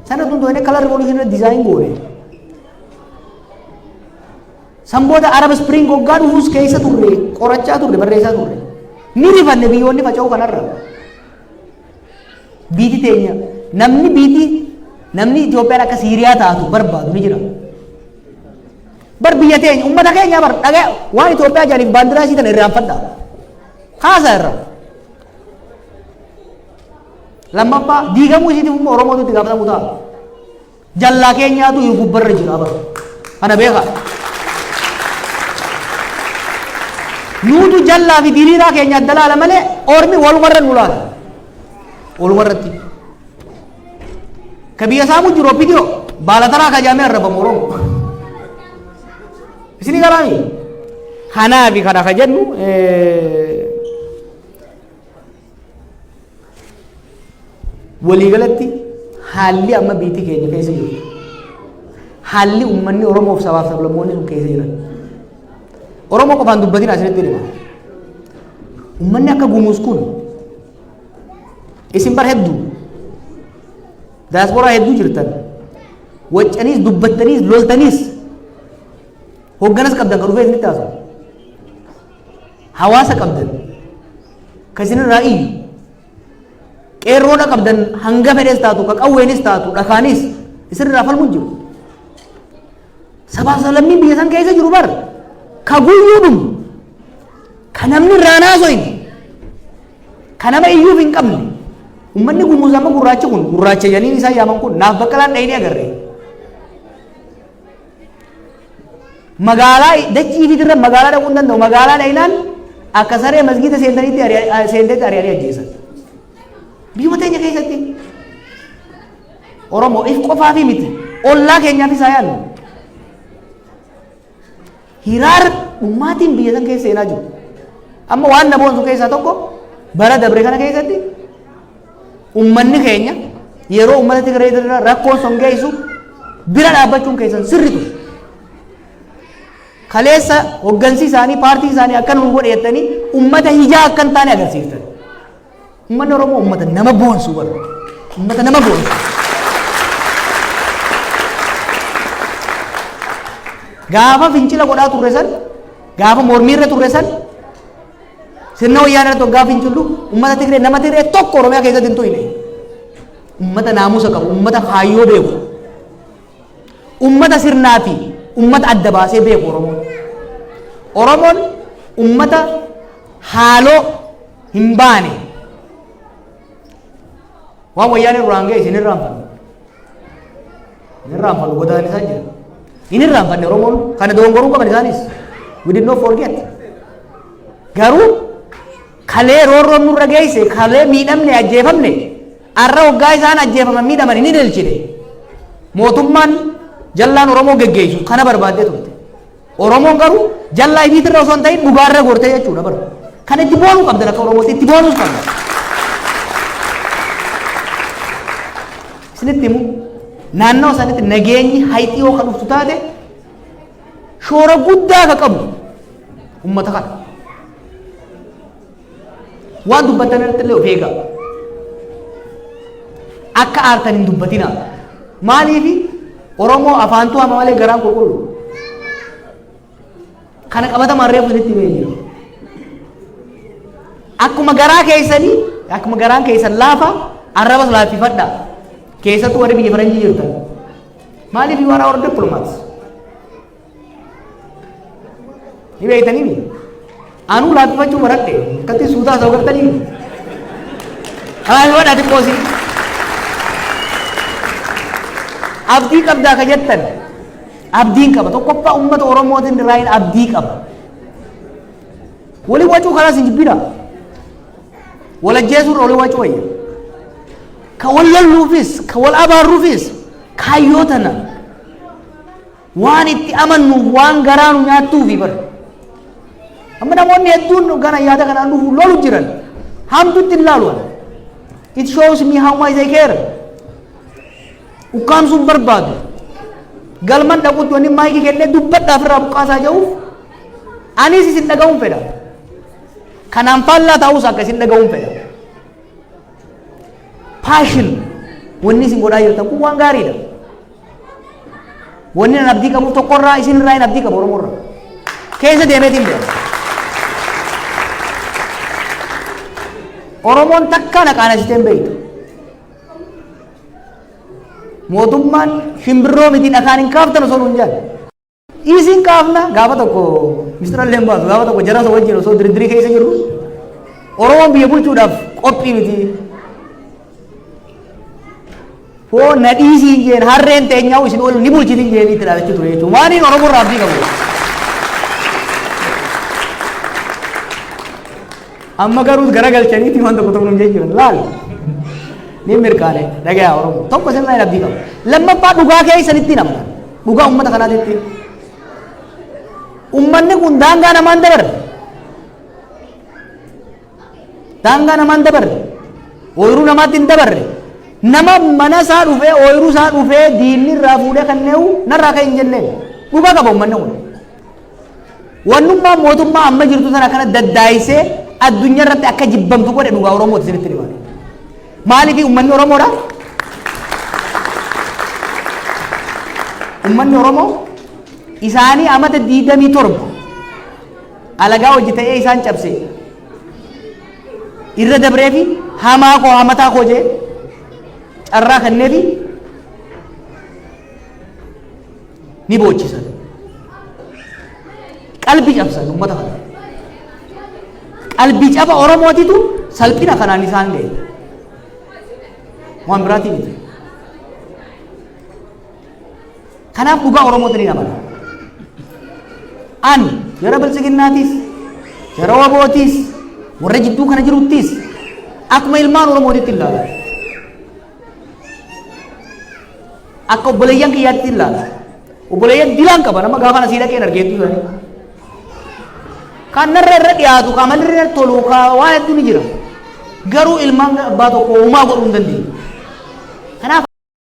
sana hundeeffnee kala revolution dizaayin goone Samboota Arab Spring hoggaa dhufuus keessa turre qorachaa turre barreessaa turre ni rifanne biyyoonni faca'uu kanarra biiti teenya namni Itoophiyaan akka Siiriyaa taatu barbaadu ni jira bar biyya teenya ummata keenya bar dhagaa waan Itoophiyaa jaaniif baandiraa isii tana irraanfadha haasa irra lammaffaa diigamuu isiitiif immoo Oromootu itti gaafatamu ta'a jallaa keenyaatu gubbarra jira bar Kana beeka. Nuutu jallaa fi diriiraa keenya adda laala malee ormi walumarra nu laala. Walumarratti. Ka biyya saamu jiru obbidiyoo baalatanaa kajaamee arrabamu Oromoo. Isinii galaami. Kanaafi kana ka jennu waliigalatti haalli amma biyyi keenya keessa jiru. Haalli uummanni Oromoof sabaaf sablammoonni sun keessa jiran. Oromoo qofaan dubbatiin asirratti hima. Uummanni akka gumuus kun isin bar hedduu daasporaa hedduu jirtan waccaniis dubbattaniis loltaniis hoogganas qabdan kan dhufee isinitti haasa'u. Hawaasa qabdan kan isinirraa iyyu qeerroodha qabdan hanga fedhees taatu ka qawweenis taatu dhakaanis isinirraa falmuun jiru. Sabaaf sablammiin biyya san keessa jiru bar ka guyyuudhum ka namni irraa naasoyne ka nama iyyuuf hin qabne ummanni gumuus amma gurraacha kun gurraacha janiin isaa yaaman kun naaf baqqalaan dhayinii agarre magaalaa dachii fi dirra magaalaa dhaquu hin danda'u magaalaa dhayinaan akka saree masgiida seentaniitti ari'anii ajjeesan biyya teenya keessatti Oromoo if qofaa fi miti ollaa keenyaaf isaa yaadnu hiraar ummaatiin biyya san keessa seenaa jiru. Amma waan na boonsu keessaa tokko bara dabre kana keessatti ummanni keenya yeroo ummata Tigraay irra rakkoon son geessu bira dhaabbachuun keessan sirritu. Kaleessa hoggansi isaanii paartii isaanii akkan nu godheettanii ummata hijaa akkan taane agarsiiftan. Ummanni Oromoo ummata nama boonsu bara. Ummata nama boonsu. Gaafa fincila godhaa turre san gaafa mormiirra turre san sirna wayyaanaa tokko gaafa fincillu ummata Tigree nama Tigree tokko Oromiyaa keessatti hin tuyne ummata naamusa qabu ummata kaayyoo beeku ummata sirnaa fi ummata adda baasee beeku Oromoon ummata haaloo hin baane waan wayyaanee duraan ga'e isin irraanfannu godaan isaan jira. Ini irraanfanne Oromoon kana dogongoruu qaban isaanis we did not forget garuu kalee roorroon nurra geesse kalee miidhamne ajjeefamne arra waggaa isaan ajjeefaman miidhaman ni delchine mootummaan jallaan Oromoo geggeessu kana barbaaddee turte Oromoon garuu jallaa ibiitirra osoo hin ta'in dhugaarra gorte jechuudha bara kana itti boonuu qabdan akka Oromootti itti boonuus qabdan isinitti himu naannoo sanitti nageenyi hayxii yoo kan dhuftu taate shoora guddaa ka qabu ummata kana waan dubbatan irratti illee of eegaa akka aartan hin dubbatina maaliifi Oromoo afaantu hama malee garaan qulqullu kana qabatamaan reefu isinitti himee jira akkuma garaan keessan laafa arrabas laaffifadha keessattuu warri biyya faranjii jirtan maaliif waan warra diplomaats ni beektanii anuu laaffifachuu baradhe akkatti suutaa isa gartanii kanaan wadhaa xiqqoosi abdii qabdaa ka jettan abdiin qaba tokkoffaa ummata Oromootiin irraayin abdii qaba walii wacuu kanaas hin jibbina walajjeesuun walii wacuu wayya ka wal lolluufis ka wal abaarruufis kaayyoo tana waan itti amannuuf waan garaanu nyaattuufi bara amma namoonni hedduun gana yaada kanaan dhufu lolu jiran hamtutti hin laalu it shows me how much they care ukkaamsuun barbaadu galman dhaquutti wanni maayikii kennee dubbadhaaf irraa buqqaasaa jedhuuf anis isin dhaga'uun fedha kanaan faallaa ta'uus akka isin dhaga'uun fedha passion wanni isin godhaa jirtan kun waan gaariidha wanni nan abdii qabuuf tokkorraa isin irraa hin abdii qabu Oromoorraa keessa deemeetiin beeka Oromoon takka naqaanasiteen beektu mootummaan shimbirroo miti dhakaan hin kaaftan osoo nuun jaalle isin kaafna gaafa tokko ministeera illee baasu gaafa tokko jara osoo wajjin osoo diriirii keessa jirru Oromoon biyya bulchuudhaaf qophii miti Hoo na dhiisii jeen harreen teenyaa isin ol ni bulchitin jeeni itti dhaabachuu ture jechuudha. Maaliin Oromoo irraa abdii qabu? Amma garuu garagalchaniiti waan tokko tokko nuti jiran laal. Ni mirkaane dhagayaa Oromoo tokko sirnaan abdii qabu. Lammaffaa dhugaa keessanitti namna. Dhugaa uummata kanaatitti. Uummanni kun daangaa namaan dabarre. Daangaa namaan dabarre. Ooyiruu namaatti hin dabarre. Nama mana isaa dhufee ooyiruu isaa dhufee diinni irraa fuudhee kan nee'u narraa kan hin jenneen. Dhugaa qaba uummanni kun. Wannummaa mootummaa amma jirtu sana kana daddaayisee addunyaa irratti akka jibbamtu godhe dhugaa Oromooti sirriitti dhibaane. Maaliif uummanni Oromoodha? Uummanni Oromoo isaanii amata 27 alagaa hojii ta'ee isaan cabse irra dabree fi hamaa koo hamataa koo jee carraa kanneefi ni boochisan qalbii cabsan uummata kana qalbii caba Oromootitu salphina kanaan isaan ga'e waan biraatii miti. Kanaaf dhugaa Oromootu ni amana. An jara bilchiginnaatis jara wabootis warra jidduu kana jiruttis akkuma ilmaan Oromootitti ilaala. Akka obboleeyyan kiyyaatti ilaala. Obboleeyyan dilaan qaba nama gaafa nasii dhaqeen argeettu turani. Kan narra irra dhiyaatu kan malli irra tolu kan waa hedduu ni jira. Garuu ilmaan abbaa tokko uumaa godhuu hin dandeenye.